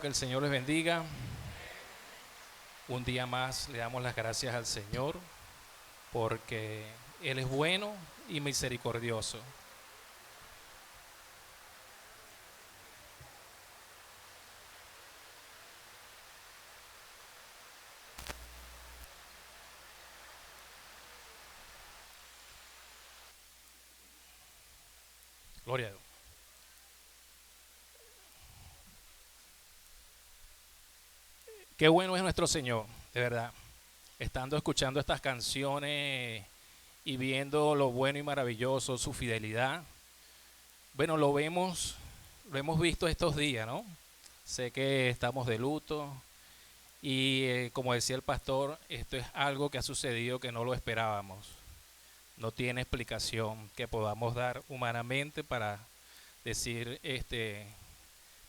hermano, que el Señor les bendiga. Un día más le damos las gracias al Señor porque Él es bueno y misericordioso. Gloria a Dios. Qué bueno es nuestro Señor, de verdad. Estando escuchando estas canciones y viendo lo bueno y maravilloso, su fidelidad. Bueno, lo hemos visto estos días, ¿no? Sé que estamos de luto y como decía el pastor, esto es algo que ha sucedido que no lo esperábamos. No tiene explicación que podamos dar humanamente para decir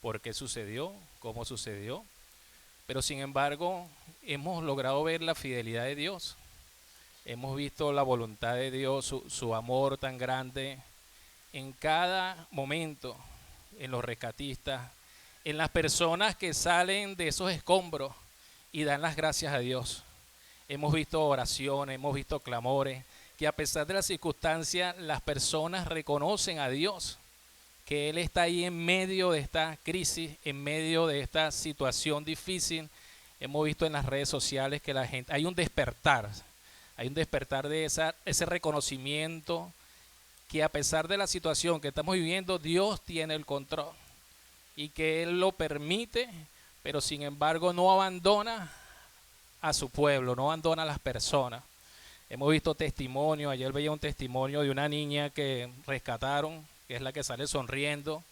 por qué sucedió, cómo sucedió. Pero sin embargo, hemos logrado ver la fidelidad de Dios. Hemos visto la voluntad de Dios, su amor tan grande en cada momento, en los rescatistas, en las personas que salen de esos escombros y dan las gracias a Dios. Hemos visto oraciones, hemos visto clamores, que a pesar de las circunstancias, las personas reconocen a Dios, que Él está ahí en medio de esta crisis, en medio de esta situación difícil. Hemos visto en las redes sociales que la gente, hay un despertar de ese reconocimiento que a pesar de la situación que estamos viviendo, Dios tiene el control y que Él lo permite, pero sin embargo no abandona a su pueblo, no abandona a las personas. Hemos visto testimonios, ayer veía un testimonio de una niña que rescataron, que es la que sale sonriendo,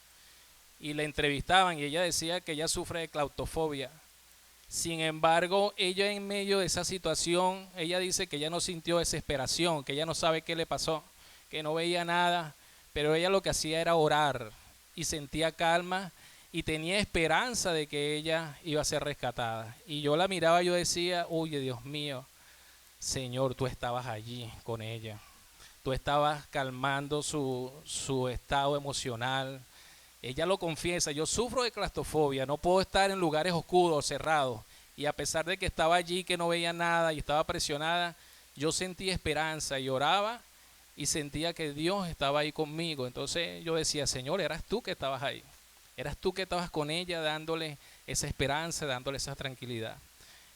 y la entrevistaban y ella decía que ella sufre de claustrofobia. Sin embargo, ella en medio de esa situación, ella dice que ella no sintió desesperación, que ella no sabe qué le pasó, que no veía nada, pero ella lo que hacía era orar y sentía calma y tenía esperanza de que ella iba a ser rescatada. Y yo la miraba, yo decía, oye, Dios mío, Señor, tú estabas allí con ella. Tú estabas calmando su estado emocional. Ella lo confiesa, yo sufro de claustrofobia, no puedo estar en lugares oscuros, cerrados. Y a pesar de que estaba allí, que no veía nada y estaba presionada, yo sentía esperanza y oraba y sentía que Dios estaba ahí conmigo. Entonces yo decía, Señor, eras tú que estabas ahí. Eras tú que estabas con ella dándole esa esperanza, dándole esa tranquilidad.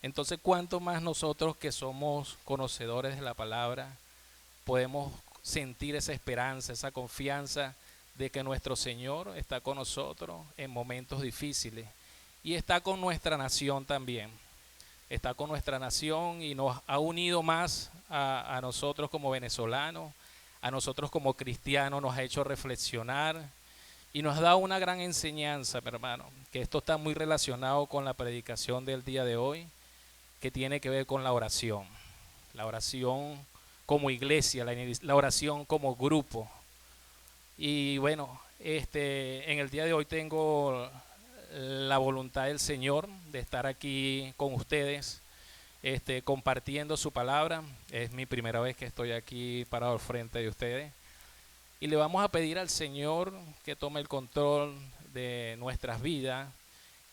Entonces, ¿cuánto más nosotros que somos conocedores de la palabra podemos sentir esa esperanza, esa confianza de que nuestro Señor está con nosotros en momentos difíciles y está con nuestra nación también? Está con nuestra nación y nos ha unido más a nosotros como venezolanos, a nosotros como cristianos, nos ha hecho reflexionar y nos ha dado una gran enseñanza, mi hermano, que esto está muy relacionado con la predicación del día de hoy, que tiene que ver con la oración como iglesia, la oración como grupo. Y bueno, en el día de hoy tengo la voluntad del Señor de estar aquí con ustedes, compartiendo su palabra. Es mi primera vez que estoy aquí parado al frente de ustedes. Y le vamos a pedir al Señor que tome el control de nuestras vidas,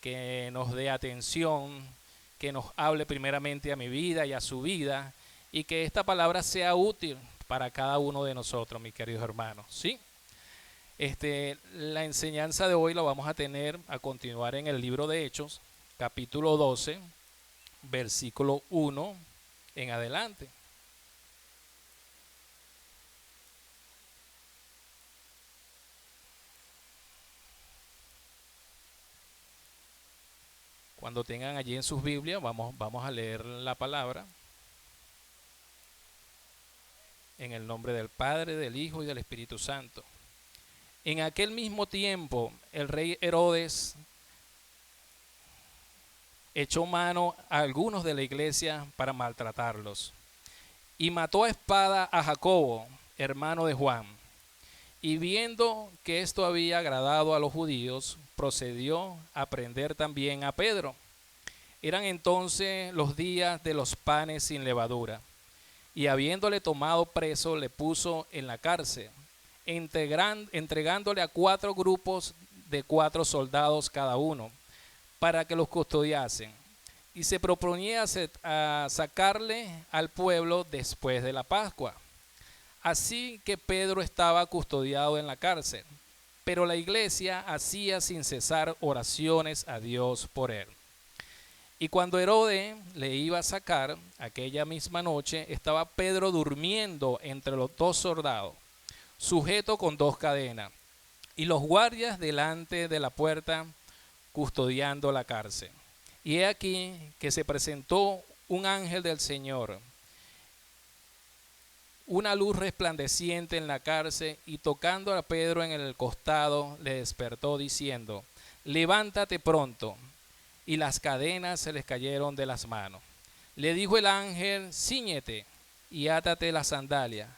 que nos dé atención, que nos hable primeramente a mi vida y a su vida, y que esta palabra sea útil para cada uno de nosotros, mis queridos hermanos. ¿Sí? La enseñanza de hoy la vamos a tener a continuar en el libro de Hechos, capítulo 12, versículo 1 en adelante. Cuando tengan allí en sus Biblias, vamos a leer la palabra en el nombre del Padre, del Hijo y del Espíritu Santo. En aquel mismo tiempo, el rey Herodes echó mano a algunos de la iglesia para maltratarlos y mató a espada a Jacobo, hermano de Juan. Y viendo que esto había agradado a los judíos, procedió a prender también a Pedro. Eran entonces los días de los panes sin levadura, y habiéndole tomado preso, le puso en la cárcel, entregándole a 4 grupos de 4 soldados cada uno, para que los custodiasen, y se proponía a sacarle al pueblo después de la Pascua. Así que Pedro estaba custodiado en la cárcel, pero la iglesia hacía sin cesar oraciones a Dios por él. Y cuando Herodes le iba a sacar, aquella misma noche estaba Pedro durmiendo entre los dos soldados, sujeto con dos cadenas, y los guardias delante de la puerta custodiando la cárcel. Y he aquí que se presentó un ángel del Señor, una luz resplandeciente en la cárcel, y tocando a Pedro en el costado le despertó diciendo: levántate pronto. Y las cadenas se les cayeron de las manos. Le dijo el ángel: cíñete y átate las sandalias.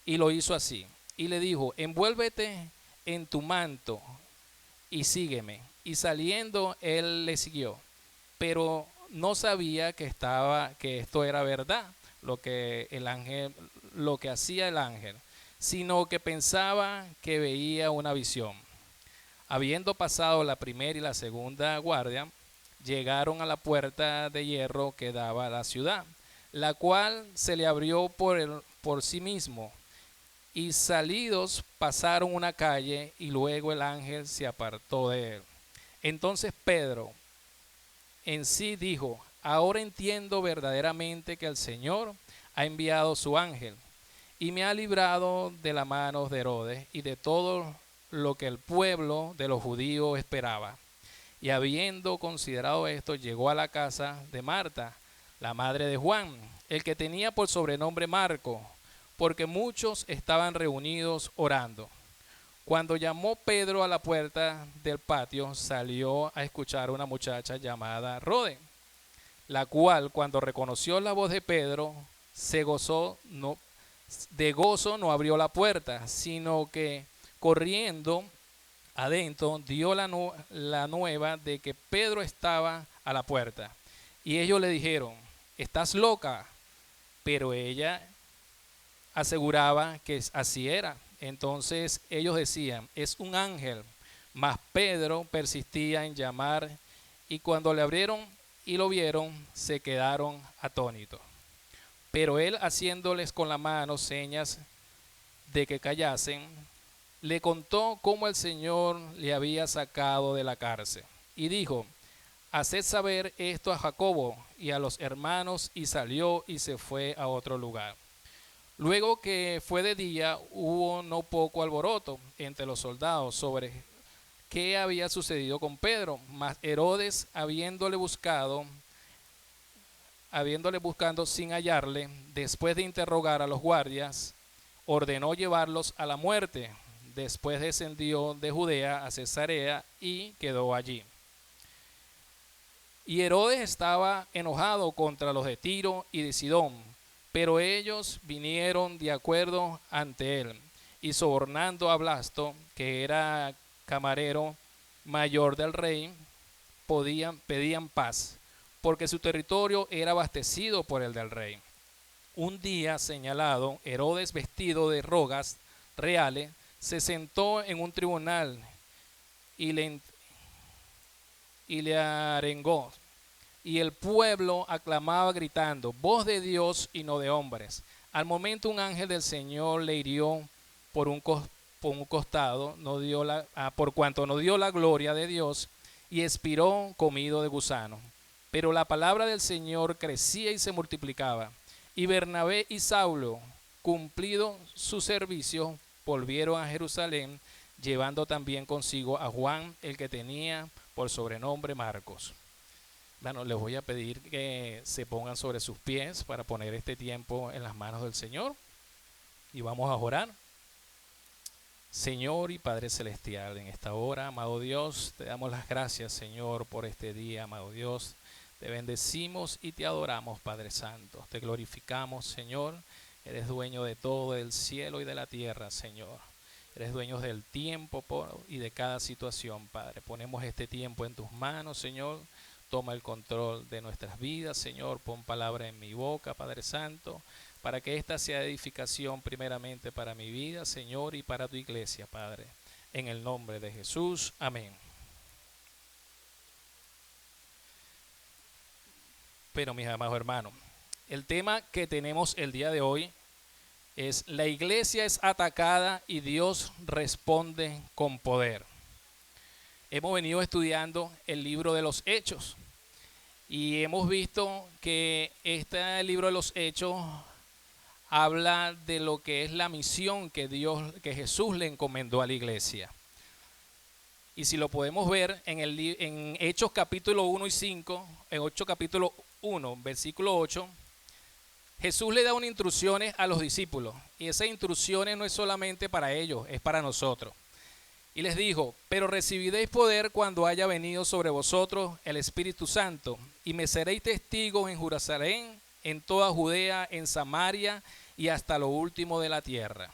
Y lo hizo así. Y le dijo: envuélvete en tu manto y sígueme. Y saliendo él le siguió, pero no sabía que esto era verdad, lo que hacía el ángel, sino que pensaba que veía una visión. Habiendo pasado la primera y la segunda guardia, llegaron a la puerta de hierro que daba a la ciudad, la cual se le abrió por sí mismo, y salidos pasaron una calle, y luego el ángel se apartó de él. Entonces Pedro en sí dijo: ahora entiendo verdaderamente que el Señor ha enviado su ángel y me ha librado de la mano de Herodes y de todo lo que el pueblo de los judíos esperaba. Y habiendo considerado esto, llegó a la casa de Marta, la madre de Juan, el que tenía por sobrenombre Marco, porque muchos estaban reunidos orando. Cuando llamó Pedro a la puerta del patio, salió a escuchar a una muchacha llamada Rode, la cual, cuando reconoció la voz de Pedro, de gozo no abrió la puerta, sino que corriendo adentro dio la nueva de que Pedro estaba a la puerta. Y ellos le dijeron: ¿estás loca? Pero ella aseguraba que así era. Entonces ellos decían: es un ángel. Mas Pedro persistía en llamar, y cuando le abrieron y lo vieron, se quedaron atónitos. Pero él, haciéndoles con la mano señas de que callasen, le contó cómo el Señor le había sacado de la cárcel. Y dijo: haced saber esto a Jacobo y a los hermanos. Y salió y se fue a otro lugar. Luego que fue de día, hubo no poco alboroto entre los soldados sobre qué había sucedido con Pedro. Mas Herodes, habiéndole buscando sin hallarle, después de interrogar a los guardias, ordenó llevarlos a la muerte. Después descendió de Judea a Cesarea y quedó allí. Y Herodes estaba enojado contra los de Tiro y de Sidón, pero ellos vinieron de acuerdo ante él, y sobornando a Blasto, que era camarero mayor del rey, pedían paz, porque su territorio era abastecido por el del rey. Un día señalado, Herodes, vestido de rogas reales, se sentó en un tribunal y le arengó. Y el pueblo aclamaba gritando: voz de Dios y no de hombres. Al momento un ángel del Señor le hirió por un costado, por cuanto no dio la gloria de Dios, y expiró comido de gusano. Pero la palabra del Señor crecía y se multiplicaba. Y Bernabé y Saulo, cumplido su servicio, volvieron a Jerusalén, llevando también consigo a Juan, el que tenía por sobrenombre Marcos. Bueno, les voy a pedir que se pongan sobre sus pies para poner este tiempo en las manos del Señor, y vamos a orar. Señor y Padre Celestial, en esta hora, amado Dios, te damos las gracias, Señor, por este día, amado Dios. Te bendecimos y te adoramos, Padre Santo. Te glorificamos, Señor. Eres dueño de todo, del cielo y de la tierra, Señor. Eres dueño del tiempo y de cada situación, Padre. Ponemos este tiempo en tus manos, Señor. Toma el control de nuestras vidas, Señor. Pon palabra en mi boca, Padre Santo, para que esta sea edificación primeramente para mi vida, Señor, y para tu iglesia, Padre. En el nombre de Jesús. Amén. Pero mis amados hermanos, el tema que tenemos el día de hoy es: la iglesia es atacada y Dios responde con poder. Hemos venido estudiando el libro de los Hechos y hemos visto que este libro de los Hechos habla de lo que es la misión que Jesús le encomendó a la iglesia. Y si lo podemos ver en Hechos capítulo 1 y 5, en Hechos capítulo 1, versículo 8, Jesús le da unas instrucciones a los discípulos, y esas instrucciones no es solamente para ellos, es para nosotros. Y les dijo: pero recibiréis poder cuando haya venido sobre vosotros el Espíritu Santo, y me seréis testigos en Jerusalén, en toda Judea, en Samaria y hasta lo último de la tierra.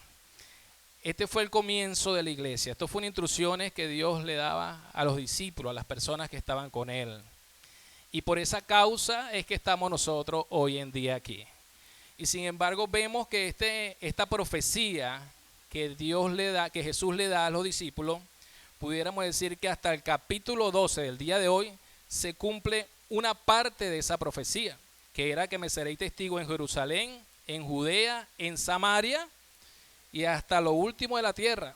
Este fue el comienzo de la iglesia. Esto fueron instrucciones que Dios le daba a los discípulos, a las personas que estaban con él. Y por esa causa es que estamos nosotros hoy en día aquí. Y sin embargo vemos que esta profecía que Dios le da, que Jesús le da a los discípulos, pudiéramos decir que hasta el capítulo 12 del día de hoy se cumple una parte de esa profecía, que era que me seréis testigo en Jerusalén, en Judea, en Samaria y hasta lo último de la tierra.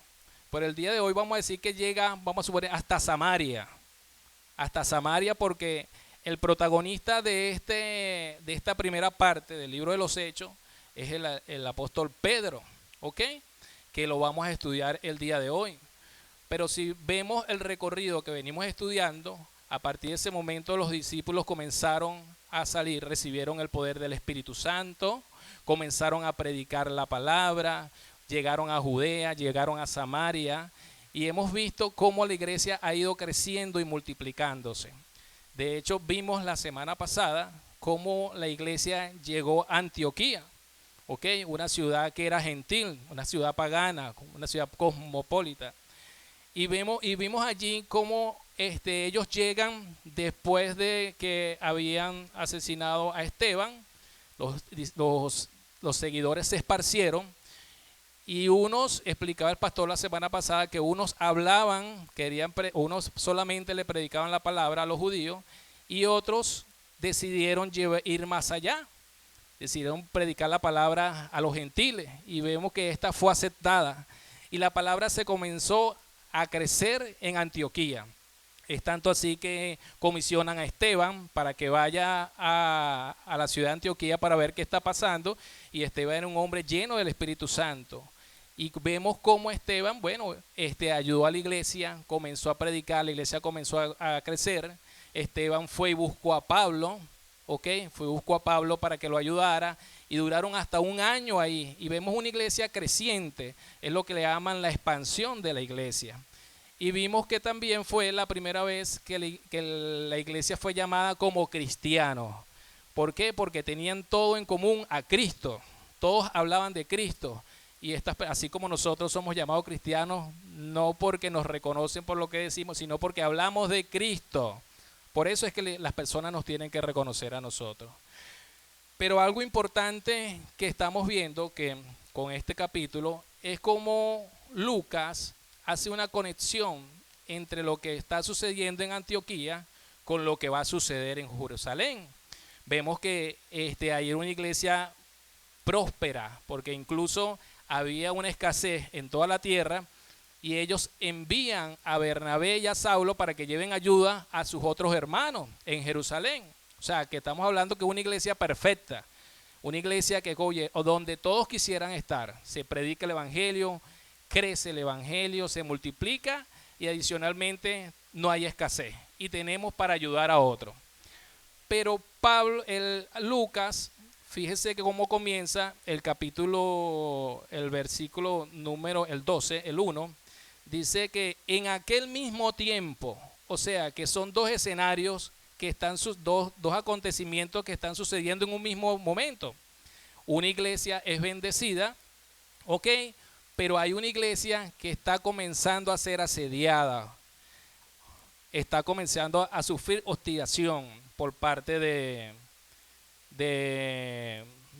Por el día de hoy vamos a decir que llega, vamos a suponer, hasta Samaria, porque el protagonista de esta primera parte del libro de los Hechos es el apóstol Pedro, ¿ok? Que lo vamos a estudiar el día de hoy. Pero si vemos el recorrido que venimos estudiando, a partir de ese momento los discípulos comenzaron a salir, recibieron el poder del Espíritu Santo, comenzaron a predicar la palabra, llegaron a Judea, llegaron a Samaria, y hemos visto cómo la iglesia ha ido creciendo y multiplicándose. De hecho, vimos la semana pasada cómo la iglesia llegó a Antioquía, ¿okay? Una ciudad que era gentil, una ciudad pagana, una ciudad cosmopolita. Y vimos allí cómo ellos llegan después de que habían asesinado a Esteban. Los seguidores se esparcieron, y unos, explicaba el pastor la semana pasada, que unos hablaban, unos solamente le predicaban la palabra a los judíos, y otros decidieron ir más allá, decidieron predicar la palabra a los gentiles, y vemos que esta fue aceptada, y la palabra se comenzó a crecer en Antioquía. Es tanto así que comisionan a Esteban para que vaya a la ciudad de Antioquía para ver qué está pasando, y Esteban era un hombre lleno del Espíritu Santo. Y vemos cómo Esteban, ayudó a la iglesia, comenzó a predicar, la iglesia comenzó a crecer. Esteban fue y buscó a Pablo, buscó a Pablo para que lo ayudara, y duraron hasta un año ahí. Y vemos una iglesia creciente, es lo que le llaman la expansión de la iglesia. Y vimos que también fue la primera vez que la iglesia fue llamada como cristianos. ¿Por qué? Porque tenían todo en común a Cristo, todos hablaban de Cristo. Y así como nosotros somos llamados cristianos, no porque nos reconocen por lo que decimos, sino porque hablamos de Cristo. Por eso es que las personas nos tienen que reconocer a nosotros. Pero algo importante que estamos viendo que con este capítulo es cómo Lucas hace una conexión entre lo que está sucediendo en Antioquía con lo que va a suceder en Jerusalén. Vemos que hay una iglesia próspera, porque incluso había una escasez en toda la tierra, y ellos envían a Bernabé y a Saulo para que lleven ayuda a sus otros hermanos en Jerusalén. O sea, que estamos hablando que es una iglesia perfecta, una iglesia que, donde todos quisieran estar. Se predica el evangelio, crece el evangelio, se multiplica, y adicionalmente no hay escasez, y tenemos para ayudar a otros. Pero Lucas, fíjese que cómo comienza el capítulo, el versículo número, el 12, el 1, dice que en aquel mismo tiempo, o sea que son dos escenarios que están, dos acontecimientos que están sucediendo en un mismo momento. Una iglesia es bendecida, pero hay una iglesia que está comenzando a ser asediada, está comenzando a sufrir hostigación por parte de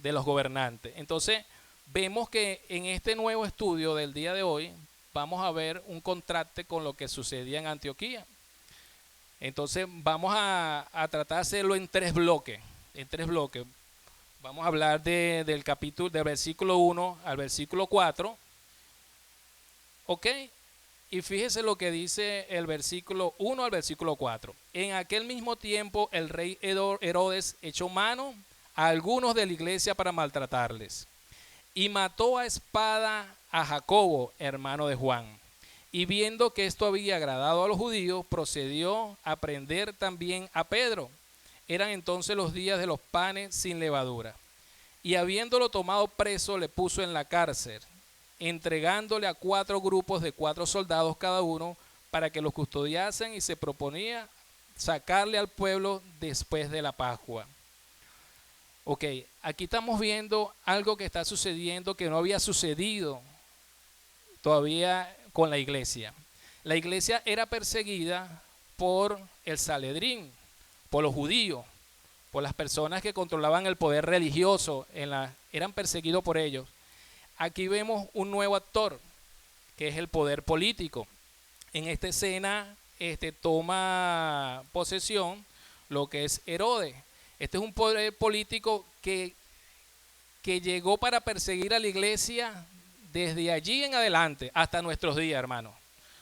los gobernantes. Entonces vemos que en este nuevo estudio del día de hoy vamos a ver un contraste con lo que sucedía en Antioquía. Entonces vamos a tratar de hacerlo en 3 bloques. en 3 bloques. Vamos a hablar del capítulo, del versículo 1 al versículo 4. ¿Ok? Y fíjese lo que dice el versículo 1 al versículo 4. En aquel mismo tiempo el rey Herodes echó mano a algunos de la iglesia para maltratarles. Y mató a espada a Jacobo, hermano de Juan. Y viendo que esto había agradado a los judíos, procedió a prender también a Pedro. Eran entonces los días de los panes sin levadura. Y habiéndolo tomado preso, le puso en la cárcel, entregándole a 4 grupos de 4 soldados cada uno para que los custodiasen, y se proponía sacarle al pueblo después de la Pascua. Ok, aquí estamos viendo algo que está sucediendo que no había sucedido todavía con la iglesia. La iglesia era perseguida por el Sanedrín, por los judíos, por las personas que controlaban el poder religioso, eran perseguidos por ellos. Aquí vemos un nuevo actor, que es el poder político. En esta escena toma posesión lo que es Herodes. Este es un poder político que llegó para perseguir a la iglesia desde allí en adelante hasta nuestros días, hermanos.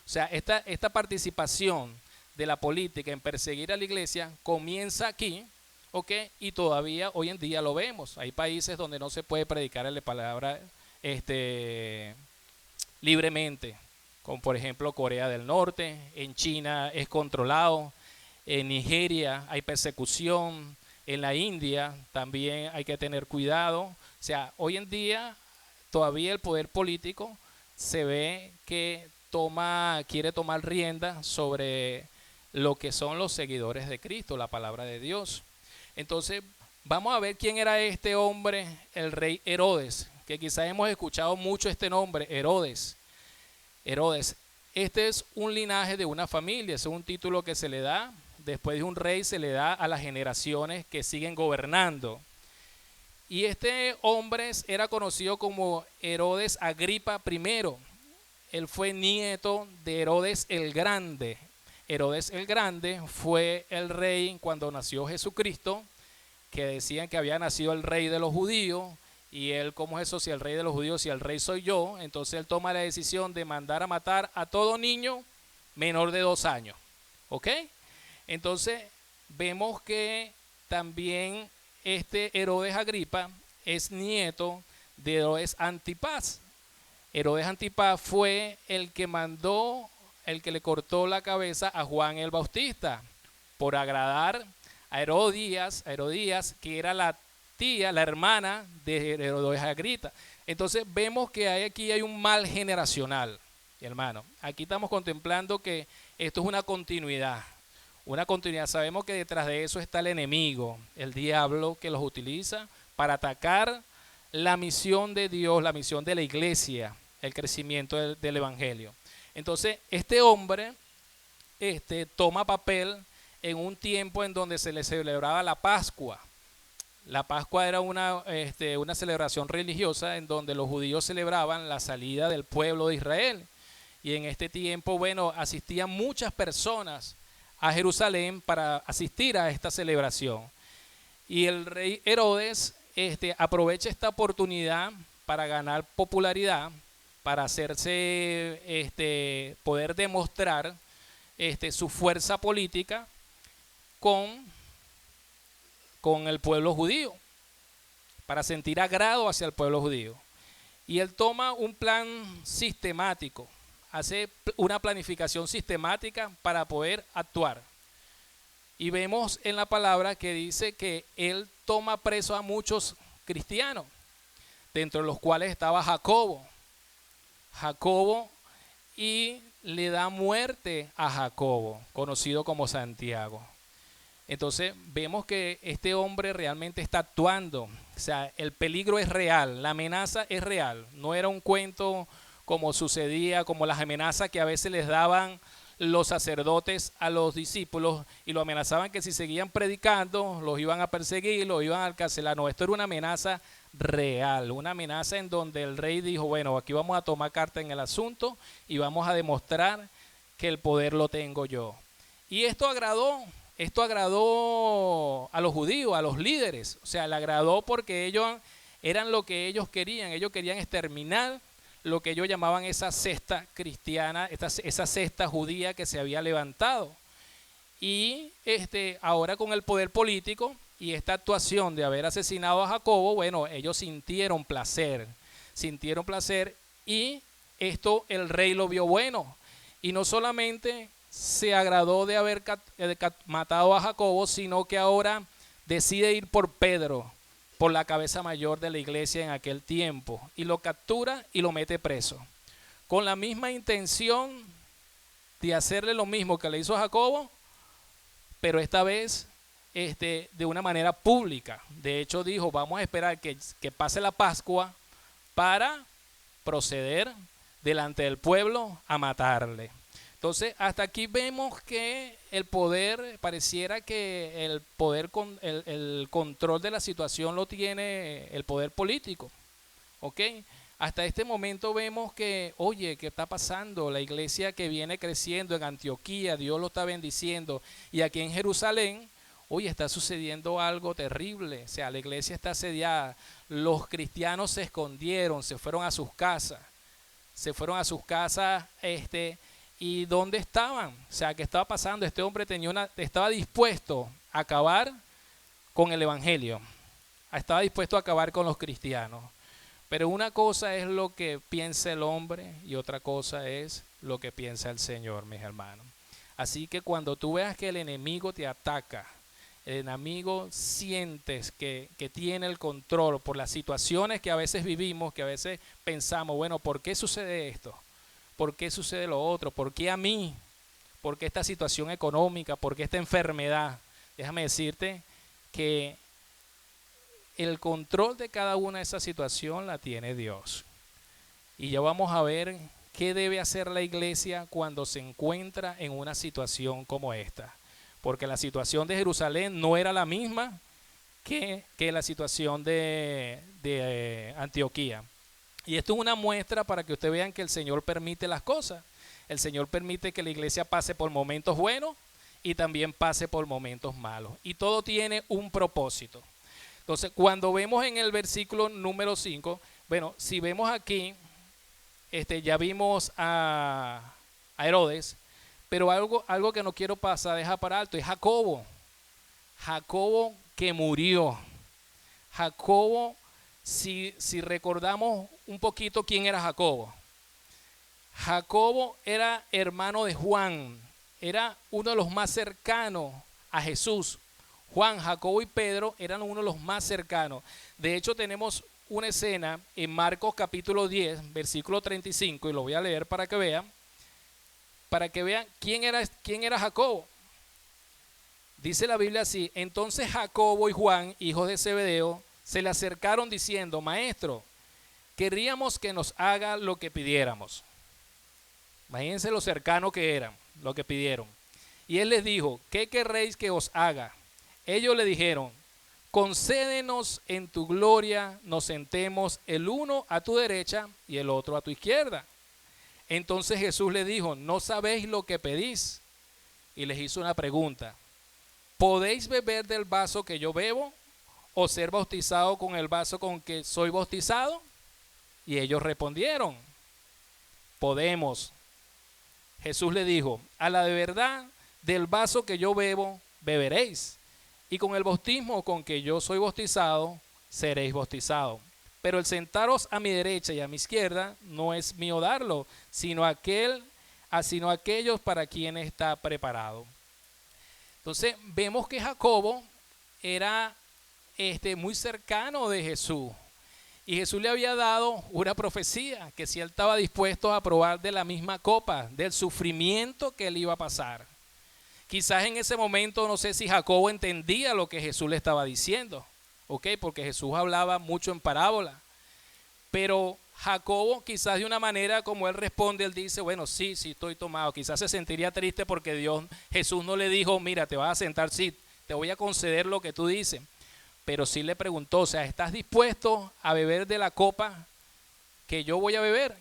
O sea, esta participación de la política en perseguir a la iglesia comienza aquí, ¿ok? Y todavía hoy en día lo vemos. Hay países donde no se puede predicar la palabra libremente, como por ejemplo Corea del Norte. En China es controlado, en Nigeria hay persecución, en la India también hay que tener cuidado. O sea, hoy en día todavía el poder político se ve que quiere tomar rienda sobre lo que son los seguidores de Cristo, la palabra de Dios. Entonces vamos a ver quién era este hombre, el rey Herodes, que quizás hemos escuchado mucho este nombre, Herodes. Herodes, este es un linaje de una familia, es un título que se le da, después de un rey se le da a las generaciones que siguen gobernando. Y este hombre era conocido como Herodes Agripa I. Él fue nieto de Herodes el Grande. Herodes el Grande fue el rey cuando nació Jesucristo, que decían que había nacido el rey de los judíos. Y él, ¿cómo es eso? Si el rey de los judíos, si el rey soy yo. Entonces él toma la decisión de mandar a matar a todo niño menor de 2 años. ¿Ok? Entonces vemos que también este Herodes Agripa es nieto de Herodes Antipas. Herodes Antipas fue el que le cortó la cabeza a Juan el Bautista por agradar a Herodías, que era la hermana de Herodes Agripa. Entonces vemos que aquí hay un mal generacional, hermano. Aquí estamos contemplando que esto es una continuidad. Sabemos que detrás de eso está el enemigo, el diablo, que los utiliza para atacar la misión de Dios, la misión de la iglesia, el crecimiento del evangelio. Entonces este hombre toma papel en un tiempo en donde se le celebraba la Pascua. La Pascua era una celebración religiosa en donde los judíos celebraban la salida del pueblo de Israel. Y en este tiempo, asistían muchas personas a Jerusalén para asistir a esta celebración. Y el rey Herodes aprovecha esta oportunidad para ganar popularidad, para poder demostrar su fuerza política con el pueblo judío, para sentir agrado hacia el pueblo judío. Y él toma un plan sistemático, hace una planificación sistemática para poder actuar. Y vemos en la palabra que dice que él toma preso a muchos cristianos, dentro de los cuales estaba Jacobo, y le da muerte a Jacobo, conocido como Santiago. Entonces vemos que este hombre realmente está actuando. O sea, el peligro es real, la amenaza es real. No era un cuento como sucedía, como las amenazas que a veces les daban los sacerdotes a los discípulos y lo amenazaban que si seguían predicando los iban a perseguir, los iban a encarcelar. No, esto era una amenaza real, una amenaza en donde el rey dijo, bueno, aquí vamos a tomar carta en el asunto y vamos a demostrar que el poder lo tengo yo. Y esto agradó esto agradó a los judíos, a los líderes. O sea, le agradó porque ellos eran lo que ellos querían. Ellos querían exterminar lo que ellos llamaban esa secta cristiana, esa secta judía que se había levantado. Y ahora con el poder político y esta actuación de haber asesinado a Jacobo, bueno, ellos sintieron placer y esto el rey lo vio bueno. Y no solamente se agradó de haber matado a Jacobo, sino que ahora decide ir por Pedro, por la cabeza mayor de la iglesia en aquel tiempo, y lo captura y lo mete preso, con la misma intención de hacerle lo mismo que le hizo a Jacobo, pero esta vez de una manera pública. De hecho dijo, vamos a esperar que pase la Pascua para proceder delante del pueblo a matarle. Entonces, hasta aquí vemos que el poder, pareciera que el poder, el control de la situación lo tiene el poder político. ¿Ok? Hasta este momento vemos que, oye, ¿qué está pasando? La iglesia que viene creciendo en Antioquía, Dios lo está bendiciendo. Y aquí en Jerusalén, oye, está sucediendo algo terrible. O sea, la iglesia está asediada. Los cristianos se escondieron, se fueron a sus casas. ¿Y dónde estaban? O sea, ¿qué estaba pasando? Este hombre estaba dispuesto a acabar con el evangelio. Estaba dispuesto a acabar con los cristianos. Pero una cosa es lo que piensa el hombre y otra cosa es lo que piensa el Señor, mis hermanos. Así que cuando tú veas que el enemigo te ataca, el enemigo sientes que tiene el control por las situaciones que a veces vivimos, que a veces pensamos, bueno, ¿por qué sucede esto? ¿Por qué sucede lo otro? ¿Por qué a mí? ¿Por qué esta situación económica? ¿Por qué esta enfermedad? Déjame decirte que el control de cada una de esas situaciones la tiene Dios. Y ya vamos a ver qué debe hacer la iglesia cuando se encuentra en una situación como esta. Porque la situación de Jerusalén no era la misma que la situación de Antioquía. Y esto es una muestra para que ustedes vean que el Señor permite las cosas. El Señor permite que la iglesia pase por momentos buenos y también pase por momentos malos. Y todo tiene un propósito. Entonces, cuando vemos en el versículo número 5, bueno, si vemos aquí, ya vimos a Herodes, pero algo que no quiero pasar, deja para alto, es Jacobo. Jacobo que murió. Jacobo, si recordamos un poquito quién era Jacobo. Jacobo era hermano de Juan, era uno de los más cercanos a Jesús. Juan, Jacobo y Pedro eran uno de los más cercanos. De hecho, tenemos una escena en Marcos capítulo 10, versículo 35, y lo voy a leer para que vean quién era Jacobo. Dice la Biblia así: entonces Jacobo y Juan, hijos de Zebedeo, se le acercaron diciendo, maestro, querríamos que nos haga lo que pidiéramos. Imagínense lo cercano que eran, lo que pidieron. Y él les dijo, ¿qué querréis que os haga? Ellos le dijeron, concédenos en tu gloria, nos sentemos el uno a tu derecha y el otro a tu izquierda. Entonces Jesús le dijo, ¿no sabéis lo que pedís? Y les hizo una pregunta, ¿podéis beber del vaso que yo bebo o ser bautizado con el vaso con que soy bautizado? Y ellos respondieron, podemos. Jesús le dijo, a la de verdad, del vaso que yo bebo, beberéis. Y con el bautismo con que yo soy bautizado, seréis bautizados. Pero el sentaros a mi derecha y a mi izquierda no es mío darlo, sino aquellos para quienes está preparado. Entonces vemos que Jacobo era muy cercano de Jesús. Y Jesús le había dado una profecía, que si él estaba dispuesto a probar de la misma copa, del sufrimiento que él iba a pasar. Quizás en ese momento, no sé si Jacobo entendía lo que Jesús le estaba diciendo, ¿ok? Porque Jesús hablaba mucho en parábola. Pero Jacobo, quizás de una manera como él responde, él dice, bueno, sí, estoy tomado. Quizás se sentiría triste porque Jesús no le dijo, mira, te vas a sentar, sí, te voy a conceder lo que tú dices. Pero sí le preguntó, o sea, ¿estás dispuesto a beber de la copa que yo voy a beber?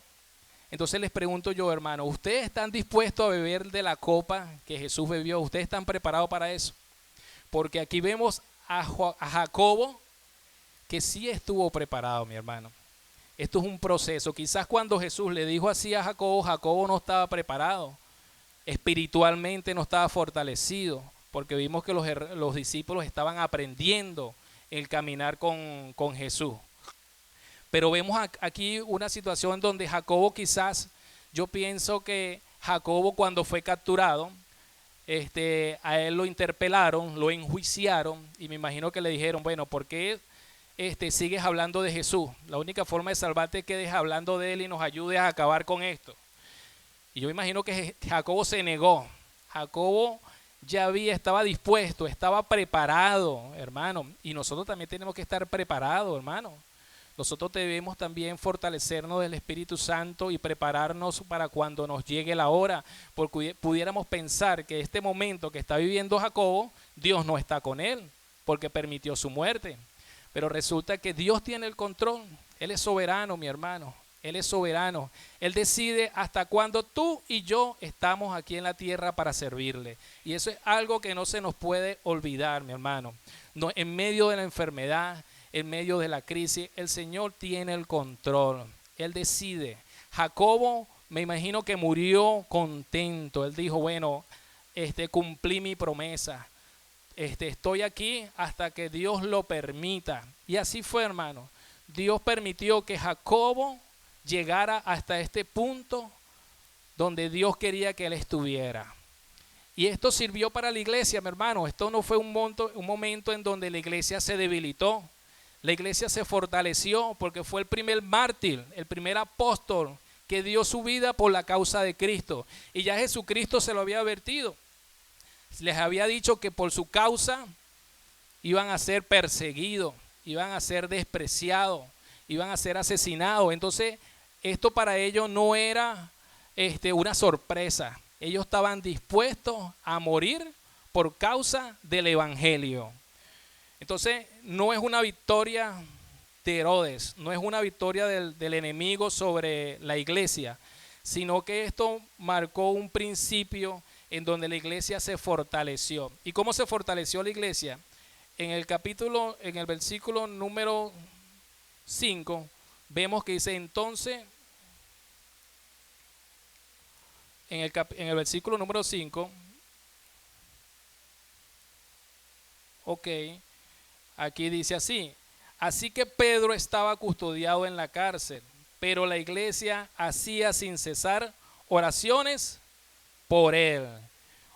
Entonces les pregunto yo, hermano, ¿ustedes están dispuestos a beber de la copa que Jesús bebió? ¿Ustedes están preparados para eso? porque aquí vemos a Jacobo que sí estuvo preparado, mi hermano. Esto es un proceso. Quizás cuando Jesús le dijo así a Jacobo, Jacobo no estaba preparado. Espiritualmente no estaba fortalecido, porque vimos que los discípulos estaban aprendiendo el caminar con Jesús. Pero vemos aquí una situación donde Jacobo quizás, yo pienso que Jacobo cuando fue capturado, a él lo interpelaron, lo enjuiciaron y me imagino que le dijeron, bueno, ¿por qué sigues hablando de Jesús? La única forma de salvarte es que dejes hablando de él y nos ayudes a acabar con esto. Y yo me imagino que Jacobo se negó. Jacobo estaba dispuesto, estaba preparado, hermano. Y nosotros también tenemos que estar preparados, hermano. Nosotros debemos también fortalecernos del Espíritu Santo y prepararnos para cuando nos llegue la hora, porque pudiéramos pensar que este momento que está viviendo Jacobo, Dios no está con él, porque permitió su muerte. Pero resulta que Dios tiene el control. Él es soberano, mi hermano. Él es soberano. Él decide hasta cuándo tú y yo estamos aquí en la tierra para servirle. Y eso es algo que no se nos puede olvidar, mi hermano. No, en medio de la enfermedad, en medio de la crisis, el Señor tiene el control. Él decide. Jacobo, me imagino que murió contento. Él dijo, bueno, cumplí mi promesa. Estoy aquí hasta que Dios lo permita. Y así fue, hermano. Dios permitió que Jacobo llegara hasta este punto donde Dios quería que él estuviera. Y esto sirvió para la iglesia, mi hermano. Esto no fue un momento en donde la iglesia se debilitó. La iglesia se fortaleció porque fue el primer mártir, el primer apóstol que dio su vida por la causa de Cristo. Y ya Jesucristo se lo había advertido. Les había dicho que por su causa iban a ser perseguidos, iban a ser despreciados, iban a ser asesinados. Entonces, esto para ellos no era una sorpresa. Ellos estaban dispuestos a morir por causa del evangelio. Entonces, no es una victoria de Herodes, no es una victoria del enemigo sobre la iglesia, sino que esto marcó un principio en donde la iglesia se fortaleció. ¿Y cómo se fortaleció la iglesia? En el versículo número 5, vemos que dice entonces, en el versículo número 5, ok, aquí dice así, así que Pedro estaba custodiado en la cárcel, pero la iglesia hacía sin cesar oraciones por él.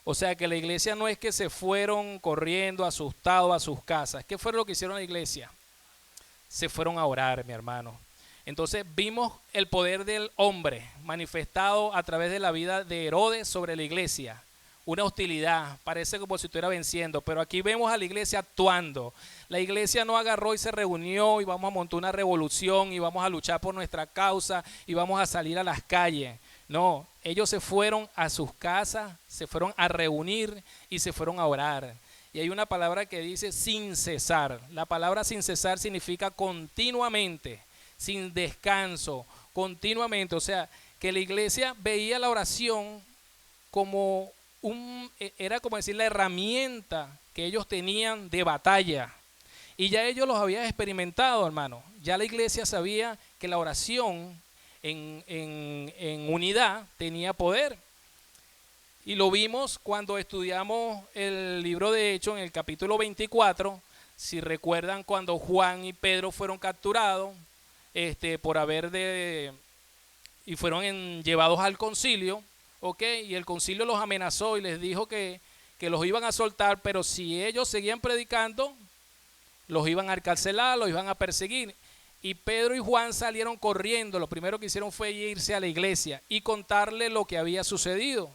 O sea que la iglesia no es que se fueron corriendo asustados a sus casas. ¿Qué fue lo que hicieron la iglesia? Se fueron a orar, mi hermano. Entonces vimos el poder del hombre manifestado a través de la vida de Herodes sobre la iglesia. Una hostilidad, parece como si estuviera venciendo, pero aquí vemos a la iglesia actuando. La iglesia no agarró y se reunió y vamos a montar una revolución y vamos a luchar por nuestra causa y vamos a salir a las calles. No, ellos se fueron a sus casas, se fueron a reunir y se fueron a orar. Y hay una palabra que dice sin cesar. La palabra sin cesar significa continuamente, sin descanso, continuamente. O sea, que la iglesia veía la oración como era como decir la herramienta que ellos tenían de batalla. Y ya ellos los habían experimentado, hermano. Ya la iglesia sabía que la oración en unidad tenía poder. Y lo vimos cuando estudiamos el libro de Hechos en el capítulo 24. Si recuerdan cuando Juan y Pedro fueron capturados y fueron llevados al concilio, y el concilio los amenazó y les dijo que los iban a soltar, pero si ellos seguían predicando, los iban a encarcelar, los iban a perseguir. Y Pedro y Juan salieron corriendo. Lo primero que hicieron fue irse a la iglesia y contarle lo que había sucedido.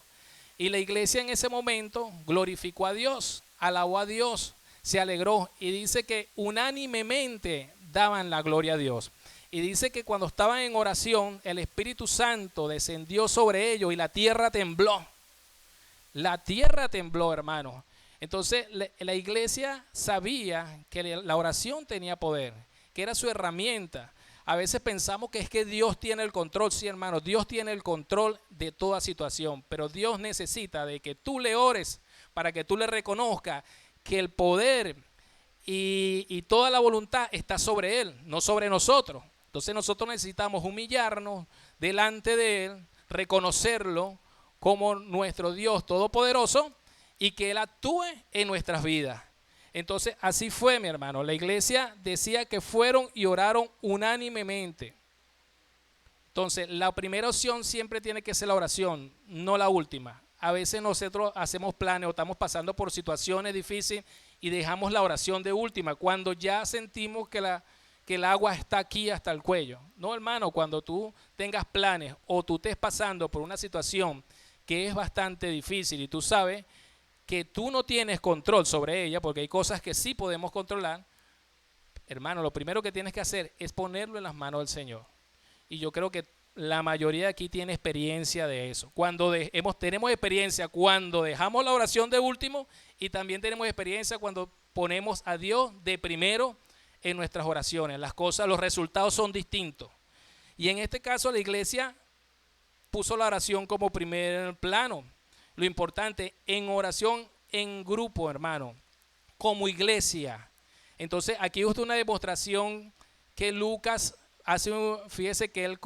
Y la iglesia en ese momento glorificó a Dios, alabó a Dios, se alegró y dice que unánimemente daban la gloria a Dios. Y dice que cuando estaban en oración, el Espíritu Santo descendió sobre ellos y la tierra tembló. La tierra tembló, hermano. Entonces la iglesia sabía que la oración tenía poder, que era su herramienta. A veces pensamos que es que Dios tiene el control. Sí, hermano, Dios tiene el control de toda situación, pero Dios necesita de que tú le ores para que tú le reconozcas que el poder y toda la voluntad está sobre Él, no sobre nosotros. Entonces nosotros necesitamos humillarnos delante de Él, reconocerlo como nuestro Dios todopoderoso y que Él actúe en nuestras vidas. Entonces así fue, mi hermano. La iglesia decía que fueron y oraron unánimemente. Entonces la primera opción siempre tiene que ser la oración, no la última. A veces nosotros hacemos planes o estamos pasando por situaciones difíciles y dejamos la oración de última cuando ya sentimos que el agua está aquí hasta el cuello. No, hermano, cuando tú tengas planes o tú estés pasando por una situación que es bastante difícil y tú sabes que tú no tienes control sobre ella, porque hay cosas que sí podemos controlar, hermano, lo primero que tienes que hacer es ponerlo en las manos del Señor. Y yo creo que la mayoría de aquí tiene experiencia de eso. Tenemos experiencia cuando dejamos la oración de último y también tenemos experiencia cuando ponemos a Dios de primero en nuestras oraciones. Los resultados son distintos. Y en este caso la iglesia puso la oración como primer plano. Lo importante, en oración en grupo, hermano, como iglesia. Entonces aquí es una demostración que Lucas fíjese que él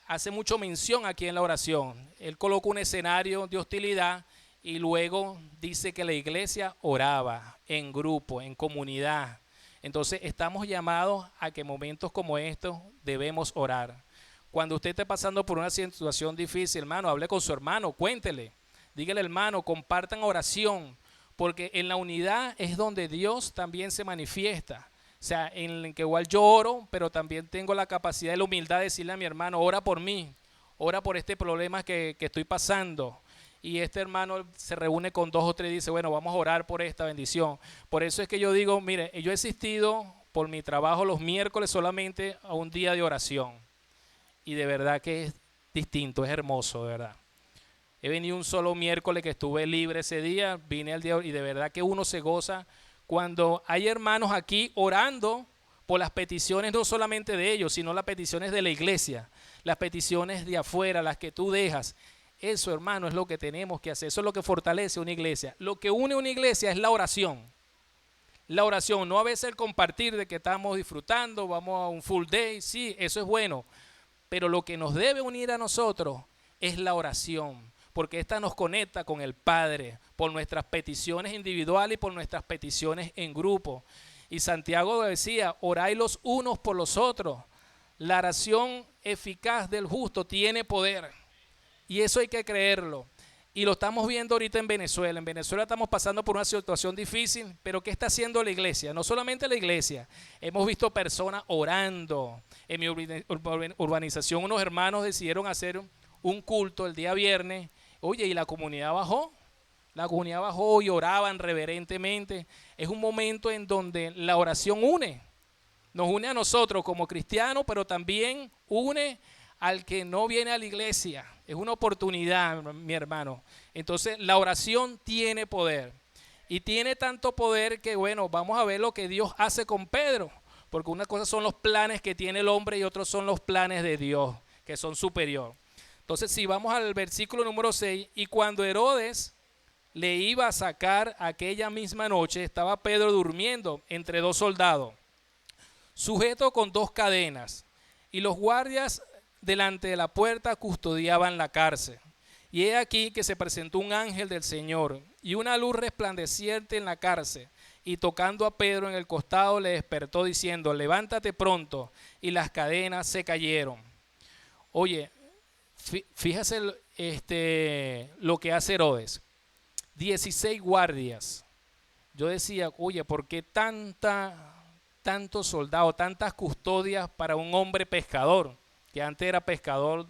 hace mucho mención aquí en la oración. Él coloca un escenario de hostilidad y luego dice que la iglesia oraba en grupo, en comunidad. Entonces estamos llamados a que en momentos como estos debemos orar. Cuando usted esté pasando por una situación difícil, hermano, hable con su hermano, cuéntele, dígale hermano, compartan oración, porque en la unidad es donde Dios también se manifiesta. O sea, en que igual yo oro, pero también tengo la capacidad y la humildad de decirle a mi hermano, ora por mí, ora por este problema que estoy pasando. Y este hermano se reúne con 2 o 3 y dice, bueno, vamos a orar por esta bendición. Por eso es que yo digo, mire, yo he asistido por mi trabajo los miércoles solamente a un día de oración. Y de verdad que es distinto, es hermoso, de verdad. He venido un solo miércoles que estuve libre ese día, vine al día y de verdad que uno se goza cuando hay hermanos aquí orando por las peticiones no solamente de ellos, sino las peticiones de la iglesia, las peticiones de afuera, las que tú dejas. Eso, hermano, es lo que tenemos que hacer, eso es lo que fortalece una iglesia. Lo que une una iglesia es la oración. La oración, no a veces el compartir de que estamos disfrutando, vamos a un full day, sí, eso es bueno. Pero lo que nos debe unir a nosotros es la oración, porque esta nos conecta con el Padre por nuestras peticiones individuales y por nuestras peticiones en grupo. Y Santiago decía, oráis los unos por los otros. La oración eficaz del justo tiene poder y eso hay que creerlo. Y lo estamos viendo ahorita en Venezuela. En Venezuela estamos pasando por una situación difícil, pero ¿qué está haciendo la iglesia? No solamente la iglesia. Hemos visto personas orando. En mi urbanización unos hermanos decidieron hacer un culto el día viernes. Oye, y la comunidad bajó. La comunidad bajó y oraban reverentemente. Es un momento en donde la oración une. Nos une a nosotros como cristianos, pero también une al que no viene a la iglesia. Es una oportunidad, mi hermano. Entonces la oración tiene poder. Y tiene tanto poder que, bueno, vamos a ver lo que Dios hace con Pedro. Porque una cosa son los planes que tiene el hombre y otros son los planes de Dios, que son superiores. Entonces, si vamos al versículo número 6, y cuando Herodes le iba a sacar aquella misma noche, estaba Pedro durmiendo entre 2 soldados, sujeto con 2 cadenas, y los guardias delante de la puerta custodiaban la cárcel. Y he aquí que se presentó un ángel del Señor, y una luz resplandeciente en la cárcel, y tocando a Pedro en el costado le despertó diciendo, levántate pronto, y las cadenas se cayeron. Oye, fíjese lo que hace Herodes, 16 guardias. Yo decía, oye, ¿por qué tantos soldados, tantas custodias para un hombre pescador? Que antes era pescador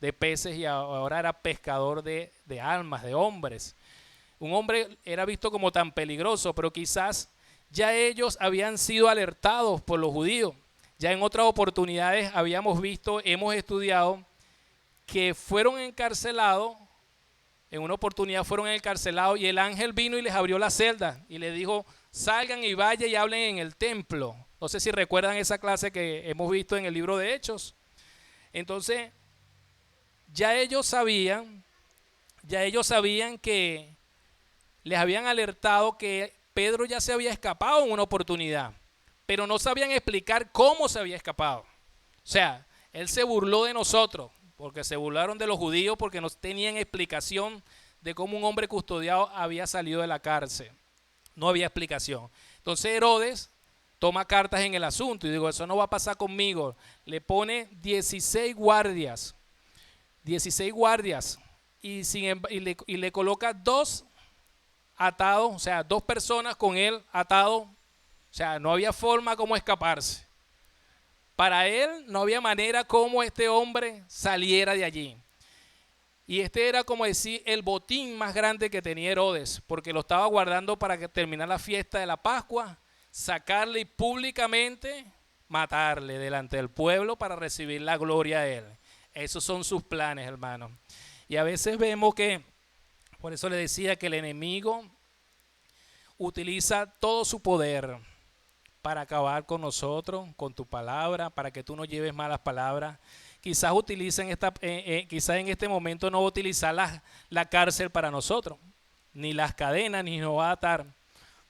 de peces y ahora era pescador de almas, de hombres. Un hombre era visto como tan peligroso, pero quizás ya ellos habían sido alertados por los judíos. Ya en otras oportunidades hemos estudiado que fueron encarcelados, en una oportunidad fueron encarcelados y el ángel vino y les abrió la celda y les dijo, salgan y vayan y hablen en el templo. No sé si recuerdan esa clase que hemos visto en el libro de Hechos. Entonces, ya ellos sabían que les habían alertado que Pedro ya se había escapado en una oportunidad, pero no sabían explicar cómo se había escapado. O sea, él se burló de nosotros, porque se burlaron de los judíos porque no tenían explicación de cómo un hombre custodiado había salido de la cárcel. No había explicación. Entonces Herodes toma cartas en el asunto y digo, eso no va a pasar conmigo. Le pone 16 guardias, 16 guardias y le coloca dos atados, o sea, dos personas con él atados. O sea, no había forma como escaparse. Para él no había manera como este hombre saliera de allí. Y este era, como decir, el botín más grande que tenía Herodes, porque lo estaba guardando para que terminara la fiesta de la Pascua, sacarle y públicamente matarle delante del pueblo para recibir la gloria de él. Esos son sus planes, hermano. Y a veces vemos que, por eso le decía que el enemigo utiliza todo su poder para acabar con nosotros, con tu palabra, para que tú no lleves malas palabras. Quizás quizás en este momento no va a utilizar la cárcel para nosotros, ni las cadenas, ni nos va a atar,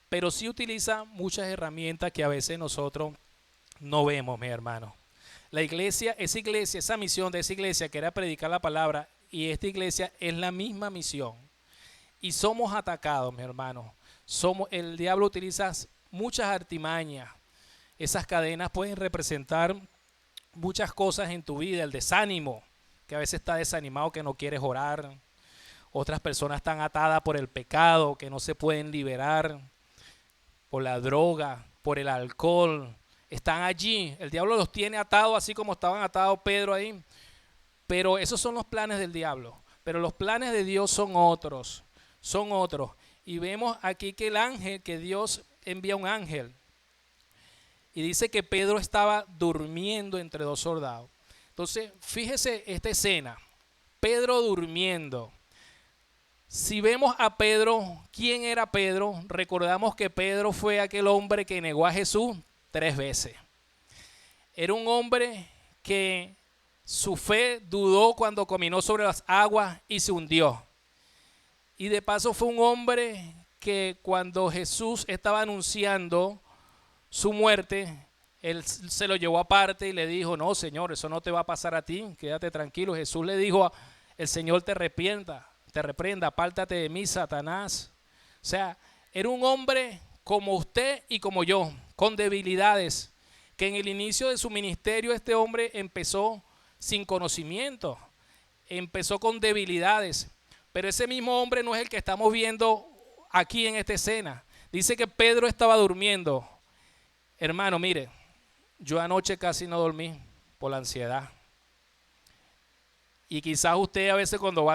pero sí utiliza muchas herramientas que a veces nosotros no vemos, mi hermano. La iglesia, esa misión de esa iglesia que era predicar la palabra, y esta iglesia es la misma misión. Y somos atacados, mi hermano. El diablo utiliza muchas artimañas. Esas cadenas pueden representar muchas cosas en tu vida, el desánimo, que a veces está desanimado, que no quieres orar. Otras personas están atadas por el pecado, que no se pueden liberar, por la droga, por el alcohol. Están allí, el diablo los tiene atados así como estaban atados Pedro ahí. Pero esos son los planes del diablo. Pero los planes de Dios son otros, son otros. Y vemos aquí que el ángel, que Dios envía un ángel. Y dice que Pedro estaba durmiendo entre dos soldados. Entonces, fíjese esta escena. Pedro durmiendo. Si vemos a Pedro, ¿quién era Pedro? Recordamos que Pedro fue aquel hombre que negó a Jesús 3 veces. Era un hombre que su fe dudó cuando caminó sobre las aguas y se hundió. Y de paso fue un hombre que cuando Jesús estaba anunciando su muerte, él se lo llevó aparte y le dijo, no, Señor, eso no te va a pasar a ti, quédate tranquilo. Jesús le dijo, el Señor te reprenda, apártate de mí, Satanás. O sea, era un hombre como usted y como yo, con debilidades, que en el inicio de su ministerio este hombre empezó sin conocimiento, empezó con debilidades, pero ese mismo hombre no es el que estamos viendo aquí en esta escena. Dice que Pedro estaba durmiendo. Hermano, mire, yo anoche casi no dormí por la ansiedad. Y quizás usted a veces cuando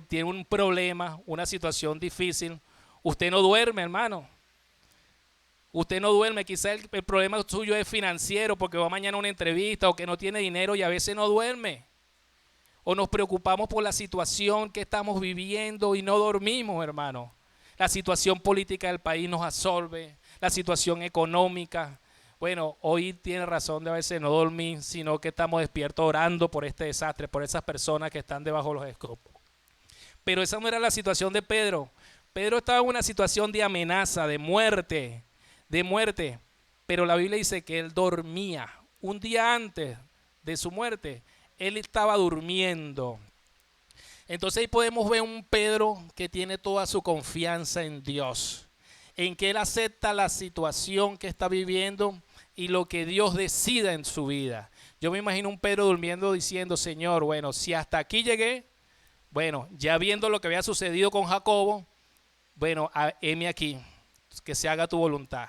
tiene un problema, una situación difícil, usted no duerme, hermano. Usted no duerme, quizás el problema suyo es financiero porque va mañana a una entrevista o que no tiene dinero y a veces no duerme. O nos preocupamos por la situación que estamos viviendo y no dormimos, hermano. La situación política del país nos absorbe, la situación económica. Bueno, hoy tiene razón de a veces no dormir, sino que estamos despiertos orando por este desastre, por esas personas que están debajo de los escopos. Pero esa no era la situación de Pedro. Pedro estaba en una situación de amenaza, de muerte. Pero la Biblia dice que él dormía. Un día antes de su muerte, él estaba durmiendo. Entonces ahí podemos ver un Pedro que tiene toda su confianza en Dios, en que él acepta la situación que está viviendo y lo que Dios decida en su vida. Yo me imagino un Pedro durmiendo diciendo, Señor, bueno, si hasta aquí llegué, bueno, ya viendo lo que había sucedido con Jacobo, bueno, heme aquí, que se haga tu voluntad.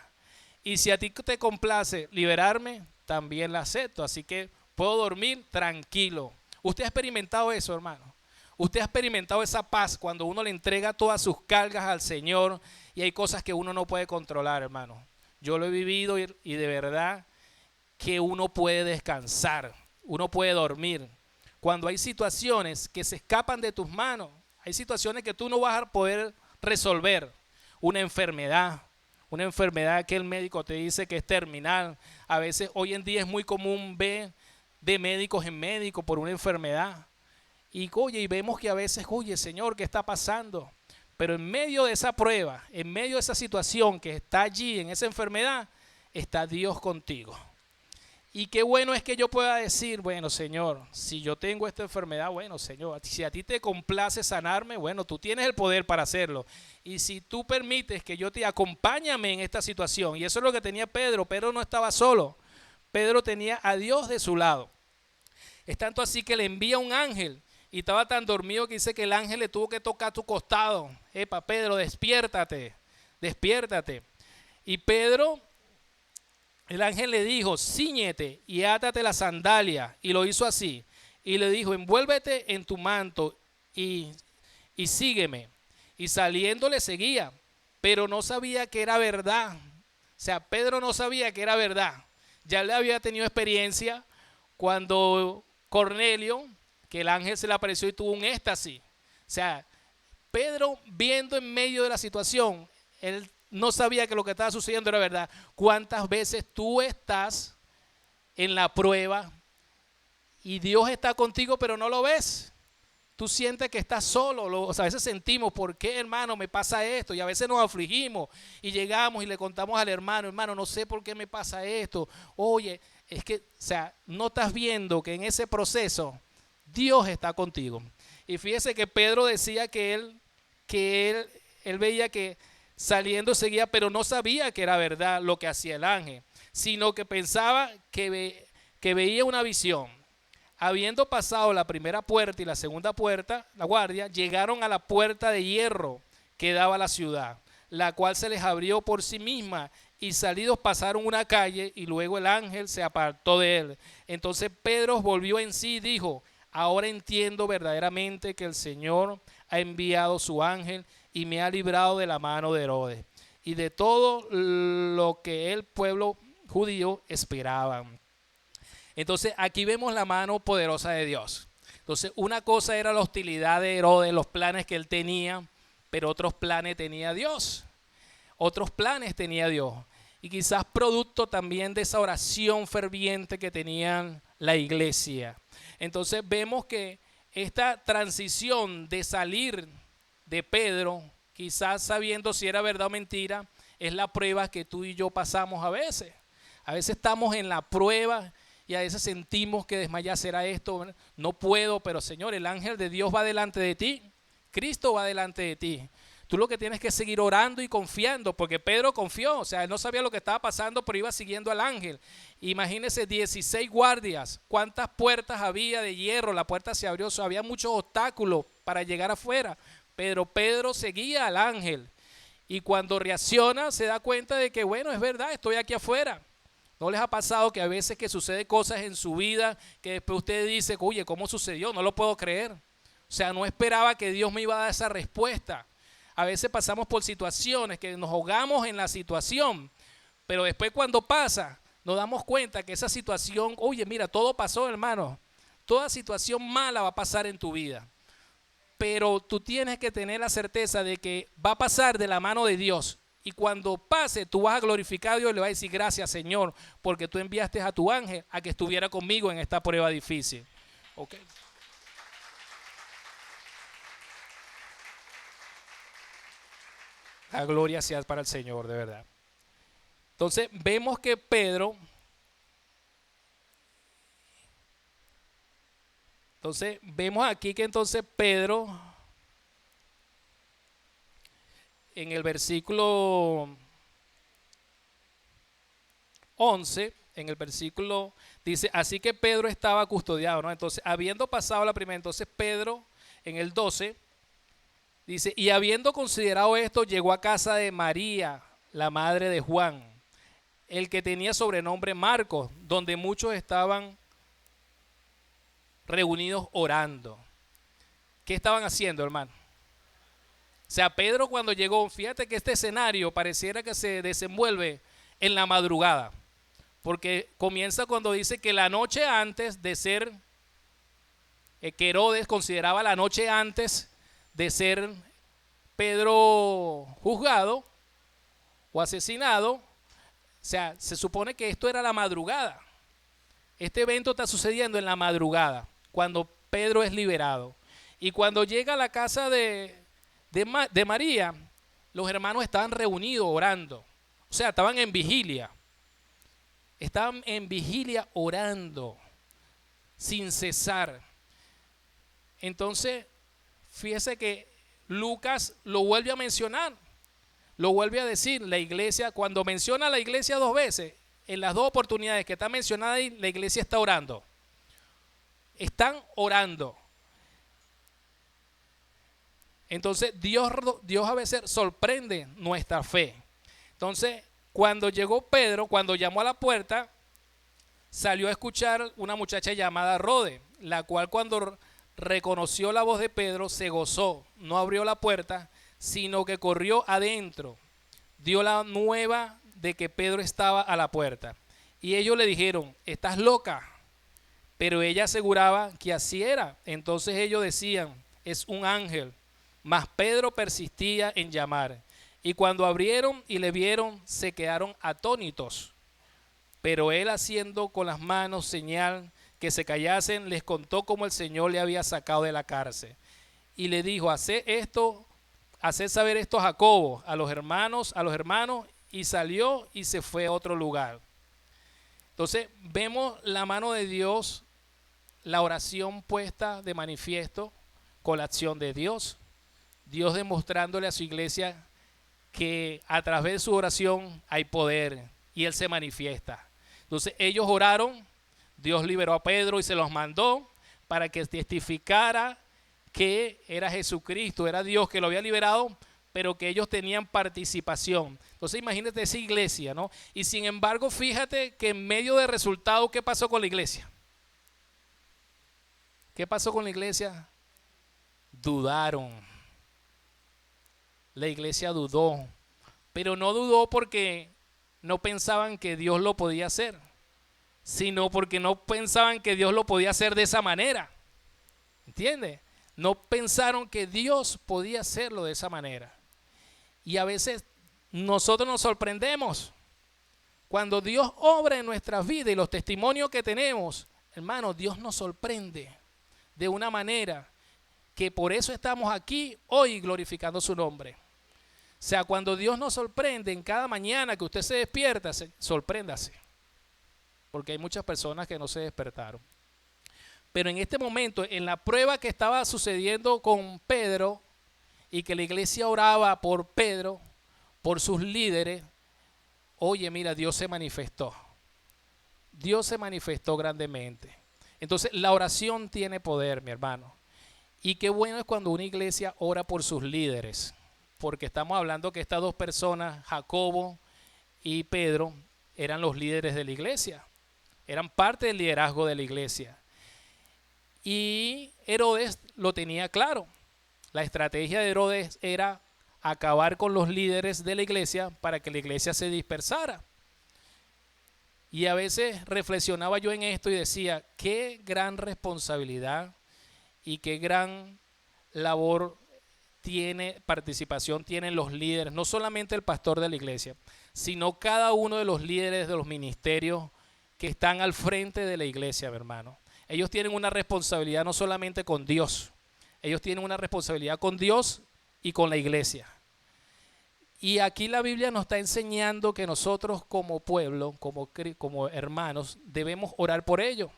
Y si a ti te complace liberarme, también la acepto, así que puedo dormir tranquilo. ¿Usted ha experimentado eso, hermano? ¿Usted ha experimentado esa paz cuando uno le entrega todas sus cargas al Señor y hay cosas que uno no puede controlar, hermano? Yo lo he vivido y de verdad que uno puede descansar, uno puede dormir. Cuando hay situaciones que se escapan de tus manos, hay situaciones que tú no vas a poder resolver. Una enfermedad que el médico te dice que es terminal. A veces hoy en día es muy común ver de médicos en médicos por una enfermedad. Y vemos que a veces, oye, Señor, ¿qué está pasando? Pero en medio de esa prueba, en medio de esa situación que está allí, en esa enfermedad, está Dios contigo. Y qué bueno es que yo pueda decir, bueno, Señor, si yo tengo esta enfermedad, bueno, Señor, si a ti te complace sanarme, bueno, tú tienes el poder para hacerlo. Y si tú permites que yo te acompáñame en esta situación, y eso es lo que tenía Pedro. Pedro no estaba solo, Pedro tenía a Dios de su lado. Es tanto así que le envía un ángel y estaba tan dormido que dice que el ángel le tuvo que tocar tu costado. Epa, Pedro, despiértate, despiértate. Y Pedro, el ángel le dijo, cíñete y átate la sandalia. Y lo hizo así. Y le dijo, envuélvete en tu manto y sígueme. Y saliendo le seguía, pero no sabía que era verdad. O sea, Pedro no sabía que era verdad. Ya le había tenido experiencia cuando Cornelio, que el ángel se le apareció y tuvo un éxtasis. O sea, Pedro, viendo en medio de la situación, él no sabía que lo que estaba sucediendo era verdad. ¿Cuántas veces tú estás en la prueba y Dios está contigo pero no lo ves? Tú sientes que estás solo. O sea, a veces sentimos, ¿por qué, hermano, me pasa esto? Y a veces nos afligimos y llegamos y le contamos al hermano, hermano, no sé por qué me pasa esto. Oye, es que, o sea, no estás viendo que en ese proceso Dios está contigo. Y fíjese que Pedro decía que él veía que saliendo seguía, pero no sabía que era verdad lo que hacía el ángel, sino que pensaba que veía una visión. Habiendo pasado la primera puerta y la segunda puerta, la guardia, llegaron a la puerta de hierro que daba a la ciudad, la cual se les abrió por sí misma, y salidos pasaron una calle y luego el ángel se apartó de él. Entonces Pedro volvió en sí y dijo, ahora entiendo verdaderamente que el Señor ha enviado su ángel y me ha librado de la mano de Herodes y de todo lo que el pueblo judío esperaba. Entonces aquí vemos la mano poderosa de Dios. Entonces una cosa era la hostilidad de Herodes, los planes que él tenía, pero otros planes tenía Dios. Otros planes tenía Dios. Y quizás producto también de esa oración ferviente que tenían la iglesia. Entonces vemos que esta transición de salir de Pedro, quizás sabiendo si era verdad o mentira, es la prueba que tú y yo pasamos a veces. A veces estamos en la prueba y a veces sentimos que desmayar será esto, no puedo, pero Señor, el ángel de Dios va delante de ti, Cristo va delante de ti. Tú lo que tienes que seguir orando y confiando, porque Pedro confió, o sea, él no sabía lo que estaba pasando, pero iba siguiendo al ángel. Imagínense 16 guardias, cuántas puertas había de hierro, la puerta se abrió, había muchos obstáculos para llegar afuera, pero Pedro seguía al ángel. Y cuando reacciona se da cuenta de que, bueno, es verdad, estoy aquí afuera. ¿No les ha pasado que a veces que sucede cosas en su vida que después usted dice, oye, ¿cómo sucedió? No lo puedo creer. O sea, no esperaba que Dios me iba a dar esa respuesta. A veces pasamos por situaciones que nos ahogamos en la situación, pero después cuando pasa, nos damos cuenta que esa situación, oye, mira, todo pasó, hermano. Toda situación mala va a pasar en tu vida. Pero tú tienes que tener la certeza de que va a pasar de la mano de Dios. Y cuando pase, tú vas a glorificar a Dios y le vas a decir, gracias, Señor, porque tú enviaste a tu ángel a que estuviera conmigo en esta prueba difícil. ¿Ok? La gloria sea para el Señor, de verdad. Entonces, vemos que Pedro, vemos aquí que entonces Pedro, en el versículo 11, en el versículo dice, así que Pedro estaba custodiado, ¿no? Entonces, habiendo pasado la primera, entonces Pedro, en el 12, dice, y habiendo considerado esto, llegó a casa de María, la madre de Juan, el que tenía sobrenombre Marcos, donde muchos estaban reunidos orando. ¿Qué estaban haciendo, hermano? O sea, Pedro cuando llegó, fíjate que este escenario pareciera que se desenvuelve en la madrugada, porque comienza cuando dice que la noche antes de ser, que Herodes consideraba la noche antes de ser Pedro juzgado o asesinado, o sea, se supone que esto era la madrugada. Este evento está sucediendo en la madrugada, cuando Pedro es liberado. Y cuando llega a la casa de de María, los hermanos estaban reunidos orando. O sea, estaban en vigilia. Estaban en vigilia orando sin cesar. Entonces, fíjese que Lucas lo vuelve a mencionar, lo vuelve a decir. La iglesia, cuando menciona a la iglesia 2 veces, en las 2 oportunidades que está mencionada ahí, la iglesia está orando. Están orando. Entonces, Dios a veces sorprende nuestra fe. Entonces, cuando llegó Pedro, cuando llamó a la puerta, salió a escuchar una muchacha llamada Rode, la cual cuando reconoció la voz de Pedro se gozó, no abrió la puerta, sino que corrió adentro, dio la nueva de que Pedro estaba a la puerta. Y ellos le dijeron, ¿estás loca? Pero ella aseguraba que así era. Entonces ellos decían, es un ángel. Mas Pedro persistía en llamar. Y cuando abrieron y le vieron, se quedaron atónitos. Pero él, haciendo con las manos señal que se callasen, les contó cómo el Señor le había sacado de la cárcel. Y le dijo, haced saber esto a Jacobo, a los hermanos, y salió y se fue a otro lugar. Entonces vemos la mano de Dios, la oración puesta de manifiesto con la acción de Dios. Dios demostrándole a su iglesia que a través de su oración hay poder y Él se manifiesta. Entonces ellos oraron, Dios liberó a Pedro y se los mandó para que testificara que era Jesucristo, era Dios que lo había liberado, pero que ellos tenían participación. Entonces imagínate esa iglesia, ¿no? Y sin embargo, fíjate que en medio del resultado, ¿qué pasó con la iglesia? ¿Qué pasó con la iglesia? Dudaron. La iglesia dudó, pero no dudó porque no pensaban que Dios lo podía hacer, sino porque no pensaban que Dios lo podía hacer de esa manera. ¿Entiendes? No pensaron que Dios podía hacerlo de esa manera. Y a veces nosotros nos sorprendemos cuando Dios obra en nuestras vidas y los testimonios que tenemos, hermano, Dios nos sorprende de una manera que por eso estamos aquí hoy glorificando su nombre. O sea, cuando Dios nos sorprende en cada mañana que usted se despierta, sorpréndase. Porque hay muchas personas que no se despertaron. Pero en este momento, en la prueba que estaba sucediendo con Pedro y que la iglesia oraba por Pedro, por sus líderes, oye, mira, Dios se manifestó. Dios se manifestó grandemente. Entonces, la oración tiene poder, mi hermano. Y qué bueno es cuando una iglesia ora por sus líderes. Porque estamos hablando que estas 2 personas, Jacobo y Pedro, eran los líderes de la iglesia. Eran parte del liderazgo de la iglesia. Y Herodes lo tenía claro. La estrategia de Herodes era acabar con los líderes de la iglesia para que la iglesia se dispersara. Y a veces reflexionaba yo en esto y decía, qué gran responsabilidad y qué gran labor participación tienen los líderes, no solamente el pastor de la iglesia, sino cada uno de los líderes de los ministerios que están al frente de la iglesia, mi hermano. Ellos tienen una responsabilidad no solamente con Dios, ellos tienen una responsabilidad con Dios y con la iglesia. Y aquí la Biblia nos está enseñando que nosotros como pueblo, como hermanos, debemos orar por ellos.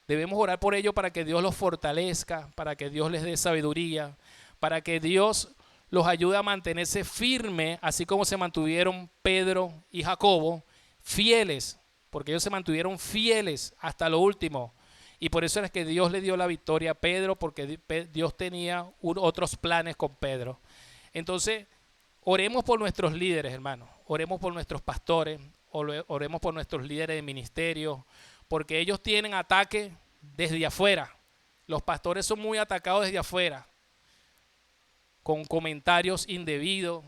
Debemos orar por ellos para que Dios los fortalezca, para que Dios les dé sabiduría, para que Dios los ayude a mantenerse firmes, así como se mantuvieron Pedro y Jacobo, fieles, porque ellos se mantuvieron fieles hasta lo último. Y por eso es que Dios le dio la victoria a Pedro, porque Dios tenía otros planes con Pedro. Entonces, oremos por nuestros líderes, hermanos. Oremos por nuestros pastores, oremos por nuestros líderes de ministerio, porque ellos tienen ataque desde afuera. Los pastores son muy atacados desde afuera, con comentarios indebidos,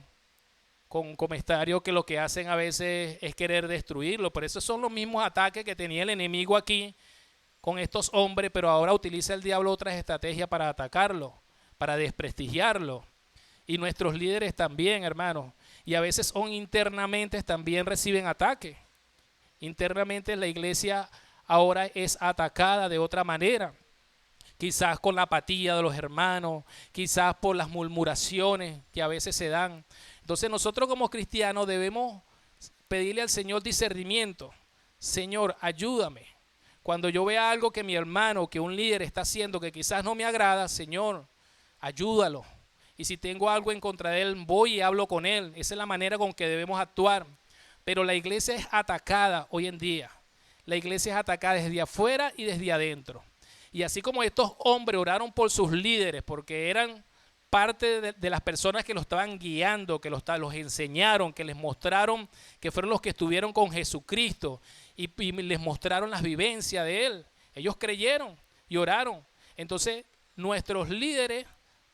con comentarios que lo que hacen a veces es querer destruirlo. Por eso son los mismos ataques que tenía el enemigo aquí con estos hombres, pero ahora utiliza el diablo otras estrategias para atacarlo, para desprestigiarlo. Y nuestros líderes también, hermanos. Y a veces internamente también reciben ataques. Internamente la iglesia ahora es atacada de otra manera. quizás con la apatía de los hermanos, quizás por las murmuraciones que a veces se dan. Entonces nosotros como cristianos debemos pedirle al Señor discernimiento. Señor, ayúdame. Cuando yo vea algo que mi hermano, que un líder está haciendo que quizás no me agrada, Señor, ayúdalo. Y si tengo algo en contra de él, voy y hablo con él. Esa es la manera con que debemos actuar. Pero la iglesia es atacada hoy en día. La iglesia es atacada desde afuera y desde adentro. Y así como estos hombres oraron por sus líderes, porque eran parte de las personas que los estaban guiando, que los enseñaron, que les mostraron, que fueron los que estuvieron con Jesucristo y les mostraron las vivencias de Él. Ellos creyeron y oraron. Entonces, nuestros líderes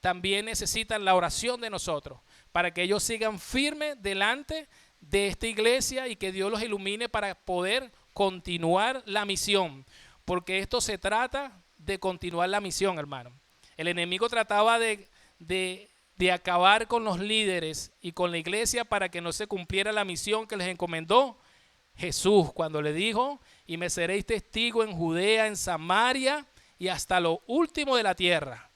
también necesitan la oración de nosotros para que ellos sigan firmes delante de esta iglesia y que Dios los ilumine para poder continuar la misión. Porque esto se trata de continuar la misión, hermano. El enemigo trataba de acabar con los líderes y con la iglesia para que no se cumpliera la misión que les encomendó Jesús cuando le dijo: y me seréis testigo en Judea, en Samaria y hasta lo último de la tierra.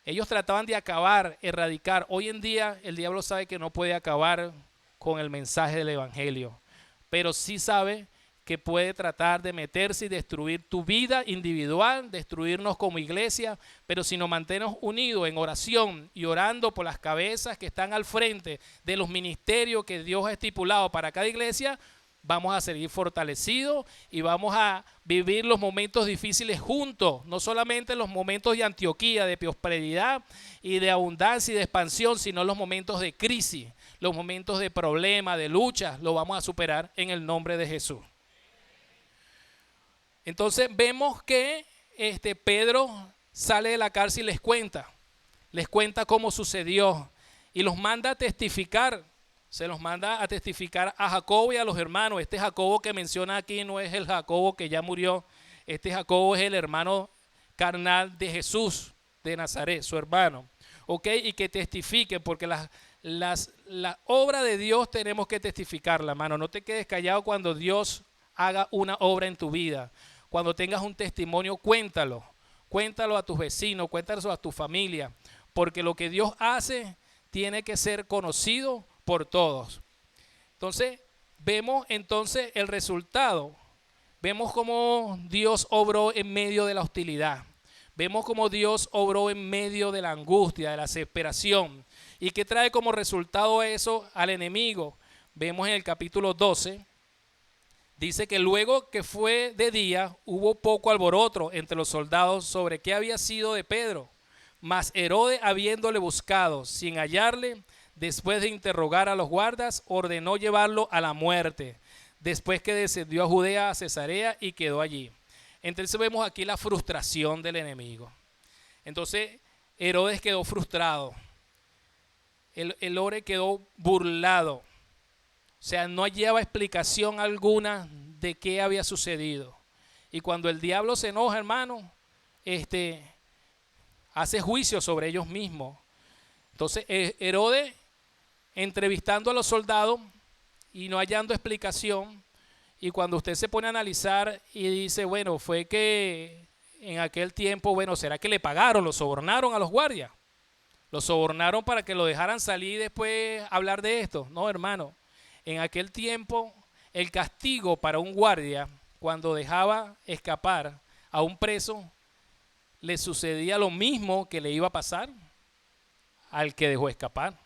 Ellos trataban de acabar, erradicar. Hoy en día el diablo sabe que no puede acabar con el mensaje del evangelio, pero sí sabe que puede tratar de meterse y destruir tu vida individual, destruirnos como iglesia, pero si nos mantenemos unidos en oración y orando por las cabezas que están al frente de los ministerios que Dios ha estipulado para cada iglesia, vamos a seguir fortalecidos y vamos a vivir los momentos difíciles juntos, no solamente los momentos de Antioquía, de prosperidad y de abundancia y de expansión, sino los momentos de crisis, los momentos de problema, de lucha, lo vamos a superar en el nombre de Jesús. Entonces vemos que Pedro sale de la cárcel y les cuenta cómo sucedió y los manda a testificar. Se los manda a testificar a Jacobo y a los hermanos. Este Jacobo que menciona aquí no es el Jacobo que ya murió. Este Jacobo es el hermano carnal de Jesús de Nazaret, su hermano. ¿Ok? Y que testifiquen, porque la obra de Dios tenemos que testificarla, hermano. No te quedes callado cuando Dios haga una obra en tu vida. Cuando tengas un testimonio, cuéntalo. Cuéntalo a tus vecinos, cuéntalo a tu familia. Porque lo que Dios hace tiene que ser conocido por todos. Entonces, vemos entonces el resultado. Vemos cómo Dios obró en medio de la hostilidad. Vemos cómo Dios obró en medio de la angustia, de la desesperación. ¿Y qué trae como resultado eso al enemigo? Vemos en el capítulo 12. Dice que luego que fue de día, hubo poco alboroto entre los soldados sobre qué había sido de Pedro. Mas Herodes, habiéndole buscado sin hallarle, después de interrogar a los guardas, ordenó llevarlo a la muerte, después que descendió a Judea, a Cesarea y quedó allí. Entonces vemos aquí la frustración del enemigo. Entonces Herodes quedó frustrado. Herodes quedó burlado. O sea, no hallaba explicación alguna de qué había sucedido. Y cuando el diablo se enoja, hermano, hace juicio sobre ellos mismos. Entonces Herodes, entrevistando a los soldados y no hallando explicación, y cuando usted se pone a analizar y dice, bueno, fue que en aquel tiempo, bueno, ¿será que le pagaron, lo sobornaron a los guardias? ¿Lo sobornaron para que lo dejaran salir y después hablar de esto? No, hermano. En aquel tiempo, el castigo para un guardia, cuando dejaba escapar a un preso, le sucedía lo mismo que le iba a pasar al que dejó escapar.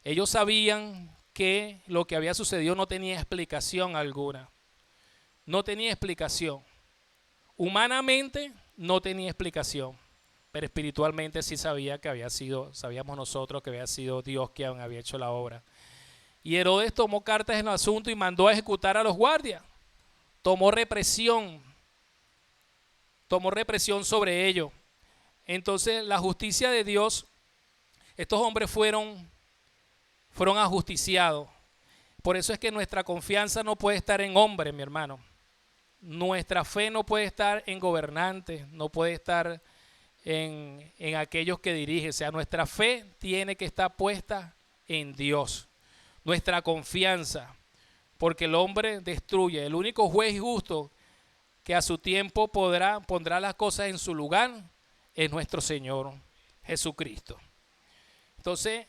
Ellos sabían que lo que había sucedido no tenía explicación alguna. No tenía explicación. Humanamente no tenía explicación, pero espiritualmente sí sabíamos nosotros que había sido Dios quien había hecho la obra. Y Herodes tomó cartas en el asunto y mandó a ejecutar a los guardias. Tomó represión sobre ellos. Entonces la justicia de Dios, estos hombres fueron ajusticiados. Por eso es que nuestra confianza no puede estar en hombres, mi hermano. Nuestra fe no puede estar en gobernantes, no puede estar en aquellos que dirigen. O sea, nuestra fe tiene que estar puesta en Dios. Nuestra confianza, porque el hombre destruye. El único juez justo que a su tiempo pondrá las cosas en su lugar, es nuestro Señor Jesucristo. Entonces,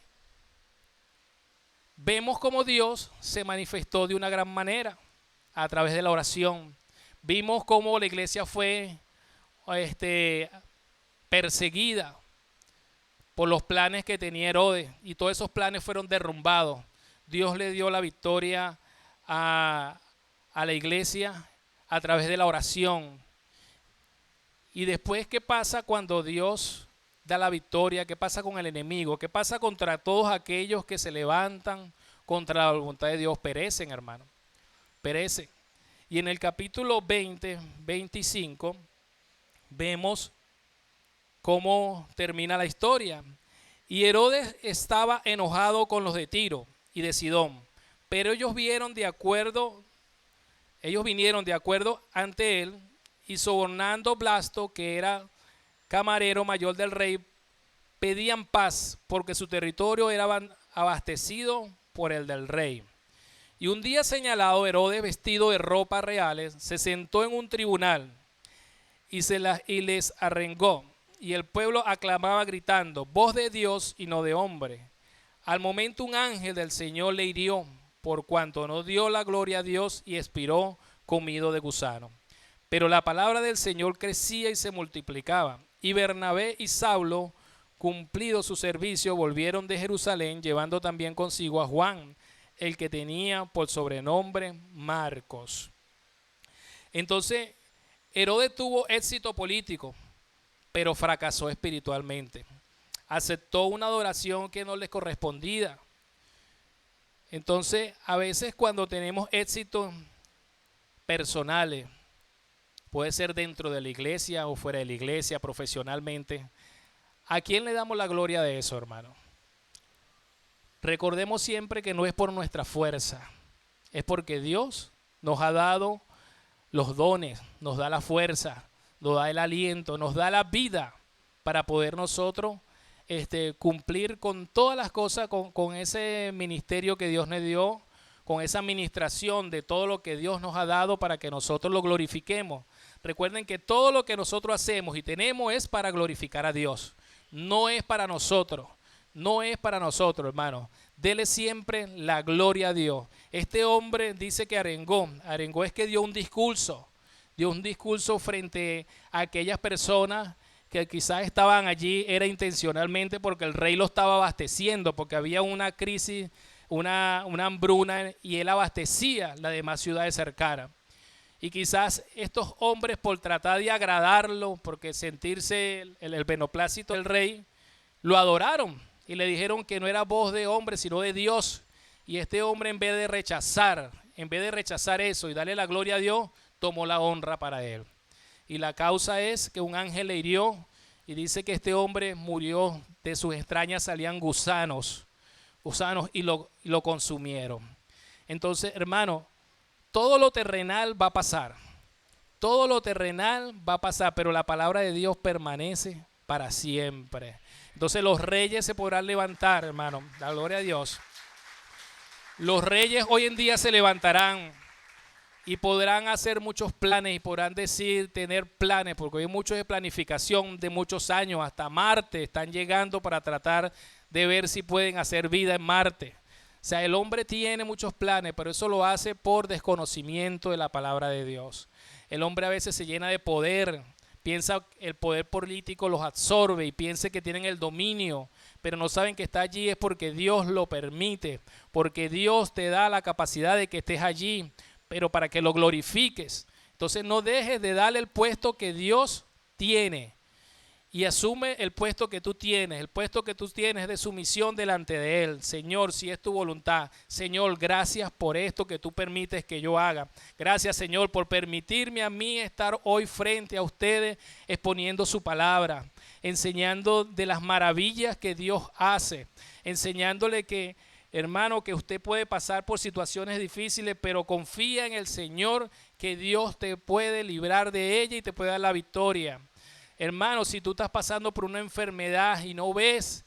vemos cómo Dios se manifestó de una gran manera a través de la oración. Vimos cómo la iglesia fue perseguida por los planes que tenía Herodes, y todos esos planes fueron derrumbados. Dios le dio la victoria a la iglesia a través de la oración. Y después, ¿qué pasa cuando Dios da la victoria? ¿Qué pasa con el enemigo? ¿Qué pasa contra todos aquellos que se levantan contra la voluntad de Dios? Perecen, hermano, perecen. Y en el capítulo 20, 25, vemos cómo termina la historia. Y Herodes estaba enojado con los de Tiro y de Sidón, pero ellos vinieron de acuerdo ante él, y sobornando Blasto, que era camarero mayor del rey, pedían paz porque su territorio era abastecido por el del rey. Y un día señalado, Herodes, vestido de ropas reales, se sentó en un tribunal y les arengó. Y el pueblo aclamaba gritando: voz de Dios y no de hombre. Al momento un ángel del Señor le hirió, por cuanto no dio la gloria a Dios, y expiró comido de gusano. Pero la palabra del Señor crecía y se multiplicaba. Y Bernabé y Saulo, cumplido su servicio, volvieron de Jerusalén, llevando también consigo a Juan, el que tenía por sobrenombre Marcos. Entonces, Herodes tuvo éxito político, pero fracasó espiritualmente. Aceptó una adoración que no le correspondía. Entonces, a veces cuando tenemos éxitos personales, puede ser dentro de la iglesia o fuera de la iglesia, profesionalmente, ¿a quién le damos la gloria de eso, hermano? Recordemos siempre que no es por nuestra fuerza, es porque Dios nos ha dado los dones, nos da la fuerza, nos da el aliento, nos da la vida para poder nosotros cumplir con todas las cosas, con ese ministerio que Dios nos dio, con esa administración de todo lo que Dios nos ha dado para que nosotros lo glorifiquemos. Recuerden que todo lo que nosotros hacemos y tenemos es para glorificar a Dios, no es para nosotros. No es para nosotros, hermano. Dele siempre la gloria a Dios. Este hombre dice que arengó. Arengó es que dio un discurso frente a aquellas personas que quizás estaban allí, era intencionalmente porque el rey lo estaba abasteciendo, porque había una crisis, una hambruna, y él abastecía las demás ciudades cercanas. Y quizás estos hombres, por tratar de agradarlo, porque sentirse el beneplácito del rey, lo adoraron y le dijeron que no era voz de hombre, sino de Dios. Y este hombre, en vez de rechazar eso y darle la gloria a Dios, tomó la honra para él. Y la causa es que un ángel le hirió, y dice que este hombre murió, de sus entrañas salían gusanos y lo consumieron. Entonces, hermano, todo lo terrenal va a pasar. Todo lo terrenal va a pasar, pero la palabra de Dios permanece para siempre. Entonces los reyes se podrán levantar, hermano, la gloria a Dios. Los reyes hoy en día se levantarán y podrán hacer muchos planes y podrán tener planes, porque hoy hay mucho de planificación de muchos años, hasta Marte están llegando para tratar de ver si pueden hacer vida en Marte. O sea, el hombre tiene muchos planes, pero eso lo hace por desconocimiento de la palabra de Dios. El hombre a veces se llena de poder, piensa el poder político los absorbe y piensa que tienen el dominio, pero no saben que está allí es porque Dios lo permite, porque Dios te da la capacidad de que estés allí, pero para que lo glorifiques. Entonces no dejes de darle el puesto que Dios tiene y asume el puesto que tú tienes. El puesto que tú tienes de sumisión delante de Él. Señor, si es tu voluntad. Señor, gracias por esto que tú permites que yo haga. Gracias, Señor, por permitirme a mí estar hoy frente a ustedes exponiendo su palabra, enseñando de las maravillas que Dios hace, enseñándole que, hermano, que usted puede pasar por situaciones difíciles, pero confía en el Señor, que Dios te puede librar de ella y te puede dar la victoria. Hermano, si tú estás pasando por una enfermedad y no ves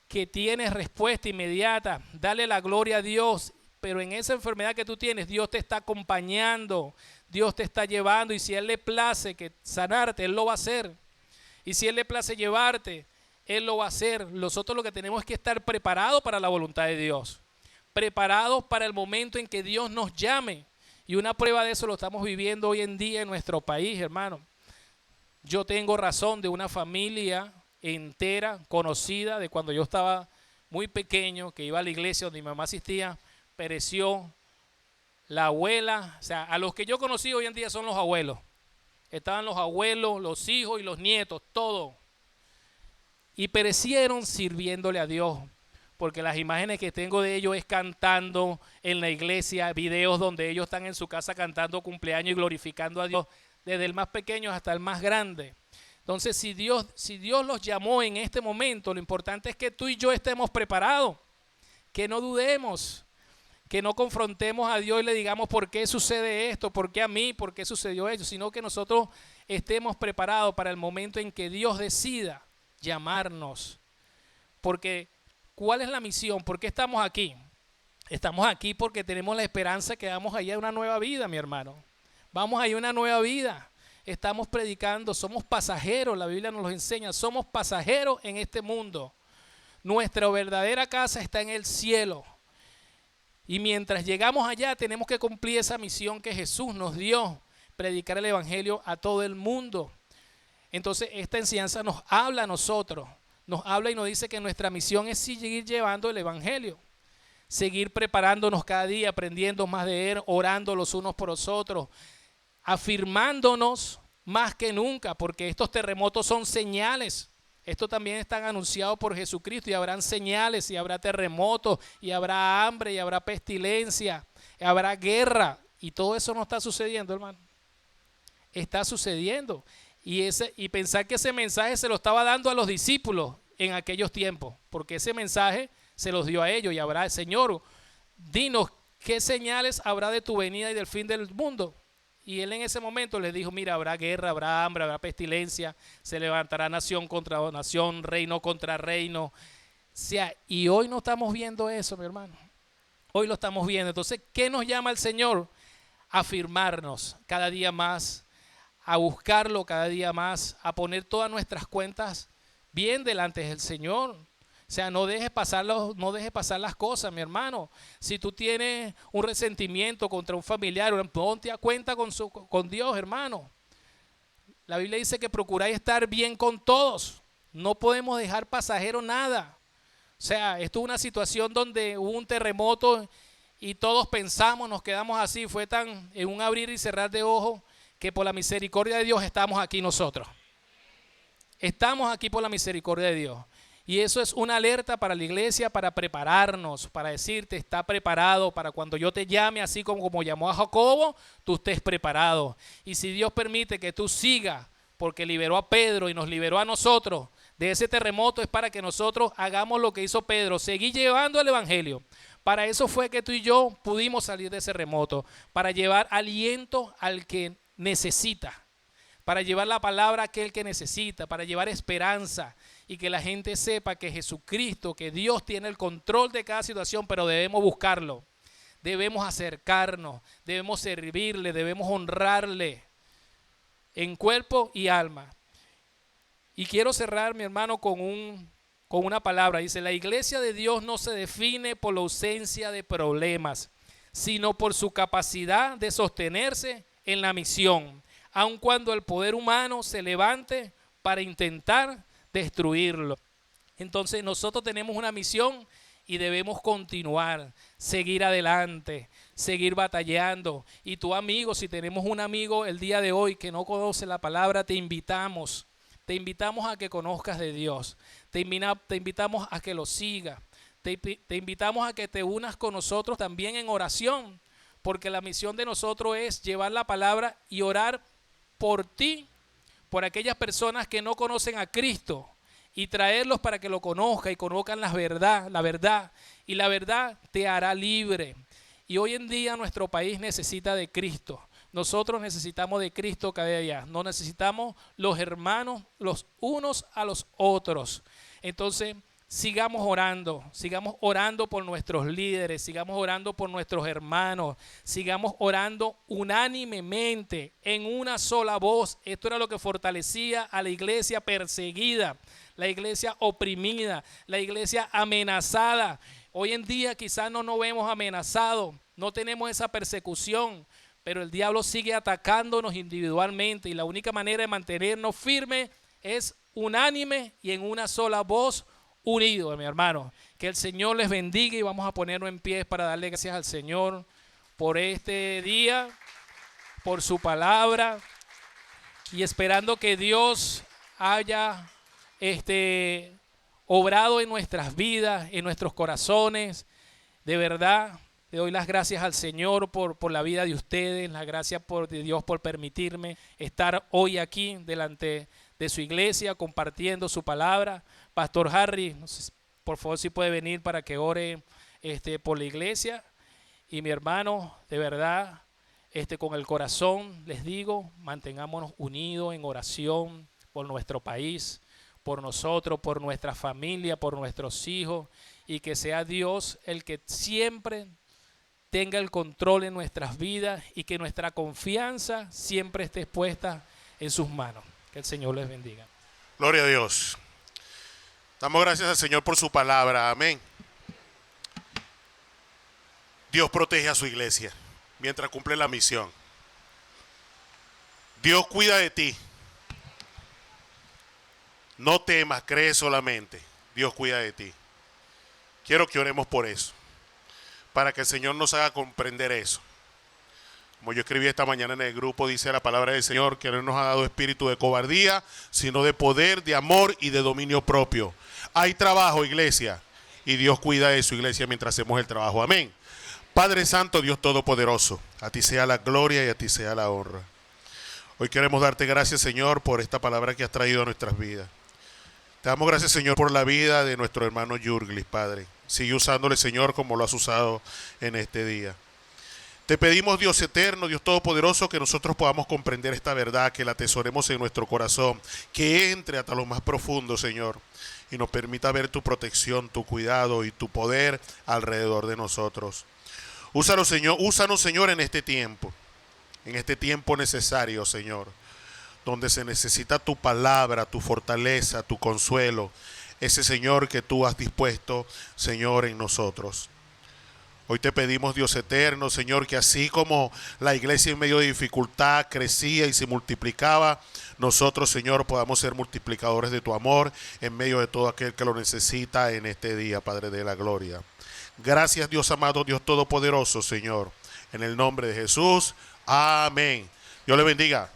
que tienes respuesta inmediata, dale la gloria a Dios. Pero en esa enfermedad que tú tienes, Dios te está acompañando. Dios te está llevando, y si a Él le place que sanarte, Él lo va a hacer. Y si Él le place llevarte, Él lo va a hacer. Nosotros lo que tenemos es que estar preparados para la voluntad de Dios, preparados para el momento en que Dios nos llame. Y una prueba de eso lo estamos viviendo hoy en día en nuestro país, hermano. Yo tengo razón de una familia entera, conocida, de cuando yo estaba muy pequeño, que iba a la iglesia donde mi mamá asistía, pereció la abuela. O sea, a los que yo conocí hoy en día son los abuelos. Estaban los abuelos, los hijos y los nietos, todo. Y perecieron sirviéndole a Dios. Porque las imágenes que tengo de ellos es cantando en la iglesia, videos donde ellos están en su casa cantando cumpleaños y glorificando a Dios, desde el más pequeño hasta el más grande. Entonces, si Dios los llamó en este momento, lo importante es que tú y yo estemos preparados, que no dudemos, que no confrontemos a Dios y le digamos por qué sucede esto, por qué a mí, por qué sucedió esto, sino que nosotros estemos preparados para el momento en que Dios decida llamarnos. Porque, ¿cuál es la misión? ¿Por qué estamos aquí? Estamos aquí porque tenemos la esperanza que vamos allá a una nueva vida, mi hermano. Vamos allá a una nueva vida. Estamos predicando, somos pasajeros, la Biblia nos lo enseña, somos pasajeros en este mundo. Nuestra verdadera casa está en el cielo. Y mientras llegamos allá tenemos que cumplir esa misión que Jesús nos dio, predicar el evangelio a todo el mundo. Entonces esta enseñanza nos habla a nosotros, nos habla y nos dice que nuestra misión es seguir llevando el evangelio, seguir preparándonos cada día, aprendiendo más de Él, orando los unos por los otros, afirmándonos más que nunca, porque estos terremotos son señales. Esto también están anunciados por Jesucristo, y habrán señales, y habrá terremotos, y habrá hambre, y habrá pestilencia, y habrá guerra, y todo eso no está sucediendo, hermano. Está sucediendo. Y pensar que ese mensaje se lo estaba dando a los discípulos en aquellos tiempos, porque ese mensaje se los dio a ellos. Y habrá, Señor, dinos qué señales habrá de tu venida y del fin del mundo. Y Él en ese momento les dijo, mira, habrá guerra, habrá hambre, habrá pestilencia, se levantará nación contra nación, reino contra reino. O sea, y hoy no estamos viendo eso, mi hermano. Hoy lo estamos viendo. Entonces, ¿qué nos llama el Señor? A afirmarnos cada día más, a buscarlo cada día más, a poner todas nuestras cuentas bien delante del Señor. O sea, no dejes pasar las cosas, mi hermano. Si tú tienes un resentimiento contra un familiar, ponte a cuenta con Dios, hermano. La Biblia dice que procuráis estar bien con todos. No podemos dejar pasajero nada. O sea, esto es una situación donde hubo un terremoto y todos pensamos, nos quedamos así. Fue tan en un abrir y cerrar de ojos que por la misericordia de Dios estamos aquí nosotros. Estamos aquí por la misericordia de Dios. Y eso es una alerta para la iglesia, para prepararnos, para decirte, está preparado para cuando yo te llame, así como llamó a Jacobo, tú estés preparado. Y si Dios permite que tú sigas, porque liberó a Pedro y nos liberó a nosotros de ese terremoto, es para que nosotros hagamos lo que hizo Pedro, seguir llevando el evangelio. Para eso fue que tú y yo pudimos salir de ese terremoto, para llevar aliento al que necesita, para llevar la palabra a aquel que necesita, para llevar esperanza, y que la gente sepa que Jesucristo, que Dios tiene el control de cada situación, pero debemos buscarlo, debemos acercarnos, debemos servirle, debemos honrarle en cuerpo y alma. Y quiero cerrar, mi hermano, con una palabra. Dice, la iglesia de Dios no se define por la ausencia de problemas, sino por su capacidad de sostenerse en la misión, aun cuando el poder humano se levante para intentar destruirlo. Entonces nosotros tenemos una misión y debemos continuar, seguir adelante, seguir batallando. Y tu amigo, si tenemos un amigo el día de hoy que no conoce la palabra, te invitamos a que conozcas de Dios, te invitamos a que lo sigas, te invitamos a que te unas con nosotros también en oración, porque la misión de nosotros es llevar la palabra y orar por ti, por aquellas personas que no conocen a Cristo, y traerlos para que lo conozcan y conozcan la verdad, y la verdad te hará libre. Y hoy en día nuestro país necesita de Cristo. Nosotros necesitamos de Cristo cada día. No necesitamos los hermanos los unos a los otros. Entonces sigamos orando por nuestros líderes, sigamos orando por nuestros hermanos, sigamos orando unánimemente, en una sola voz. Esto era lo que fortalecía a la iglesia perseguida, la iglesia oprimida, la iglesia amenazada. Hoy en día quizás no nos vemos amenazados, no tenemos esa persecución, pero el diablo sigue atacándonos individualmente y la única manera de mantenernos firmes es unánime y en una sola voz, unidos, mi hermano. Que el Señor les bendiga y vamos a ponernos en pie para darle gracias al Señor por este día, por su palabra y esperando que Dios haya obrado en nuestras vidas, en nuestros corazones. De verdad, le doy las gracias al Señor por la vida de ustedes, las gracias de Dios por permitirme estar hoy aquí delante de su iglesia compartiendo su palabra. Pastor Harry, no sé, por favor si puede venir para que ore por la iglesia. Y mi hermano, de verdad, con el corazón les digo, mantengámonos unidos en oración por nuestro país, por nosotros, por nuestra familia, por nuestros hijos, y que sea Dios el que siempre tenga el control en nuestras vidas y que nuestra confianza siempre esté puesta en sus manos. Que el Señor les bendiga. Gloria a Dios. Damos gracias al Señor por su palabra. Amén. Dios protege a su iglesia mientras cumple la misión. Dios cuida de ti. No temas, cree solamente. Dios cuida de ti. Quiero que oremos por eso, para que el Señor nos haga comprender eso. Como yo escribí esta mañana en el grupo, dice la palabra del Señor que no nos ha dado espíritu de cobardía, sino de poder, de amor y de dominio propio. Hay trabajo, iglesia, y Dios cuida de su iglesia mientras hacemos el trabajo. Amén. Padre Santo, Dios Todopoderoso, a ti sea la gloria y a ti sea la honra. Hoy queremos darte gracias, Señor, por esta palabra que has traído a nuestras vidas. Te damos gracias, Señor, por la vida de nuestro hermano Yurglis, Padre. Sigue usándole, Señor, como lo has usado en este día. Te pedimos, Dios eterno, Dios todopoderoso, que nosotros podamos comprender esta verdad, que la atesoremos en nuestro corazón, que entre hasta lo más profundo, Señor, y nos permita ver tu protección, tu cuidado y tu poder alrededor de nosotros. Úsanos, Señor, en este tiempo necesario, Señor, donde se necesita tu palabra, tu fortaleza, tu consuelo, ese, Señor, que tú has dispuesto, Señor, en nosotros. Hoy te pedimos, Dios eterno, Señor, que así como la iglesia en medio de dificultad crecía y se multiplicaba, nosotros, Señor, podamos ser multiplicadores de tu amor en medio de todo aquel que lo necesita en este día, Padre de la gloria. Gracias, Dios amado, Dios todopoderoso, Señor. En el nombre de Jesús, amén. Dios le bendiga.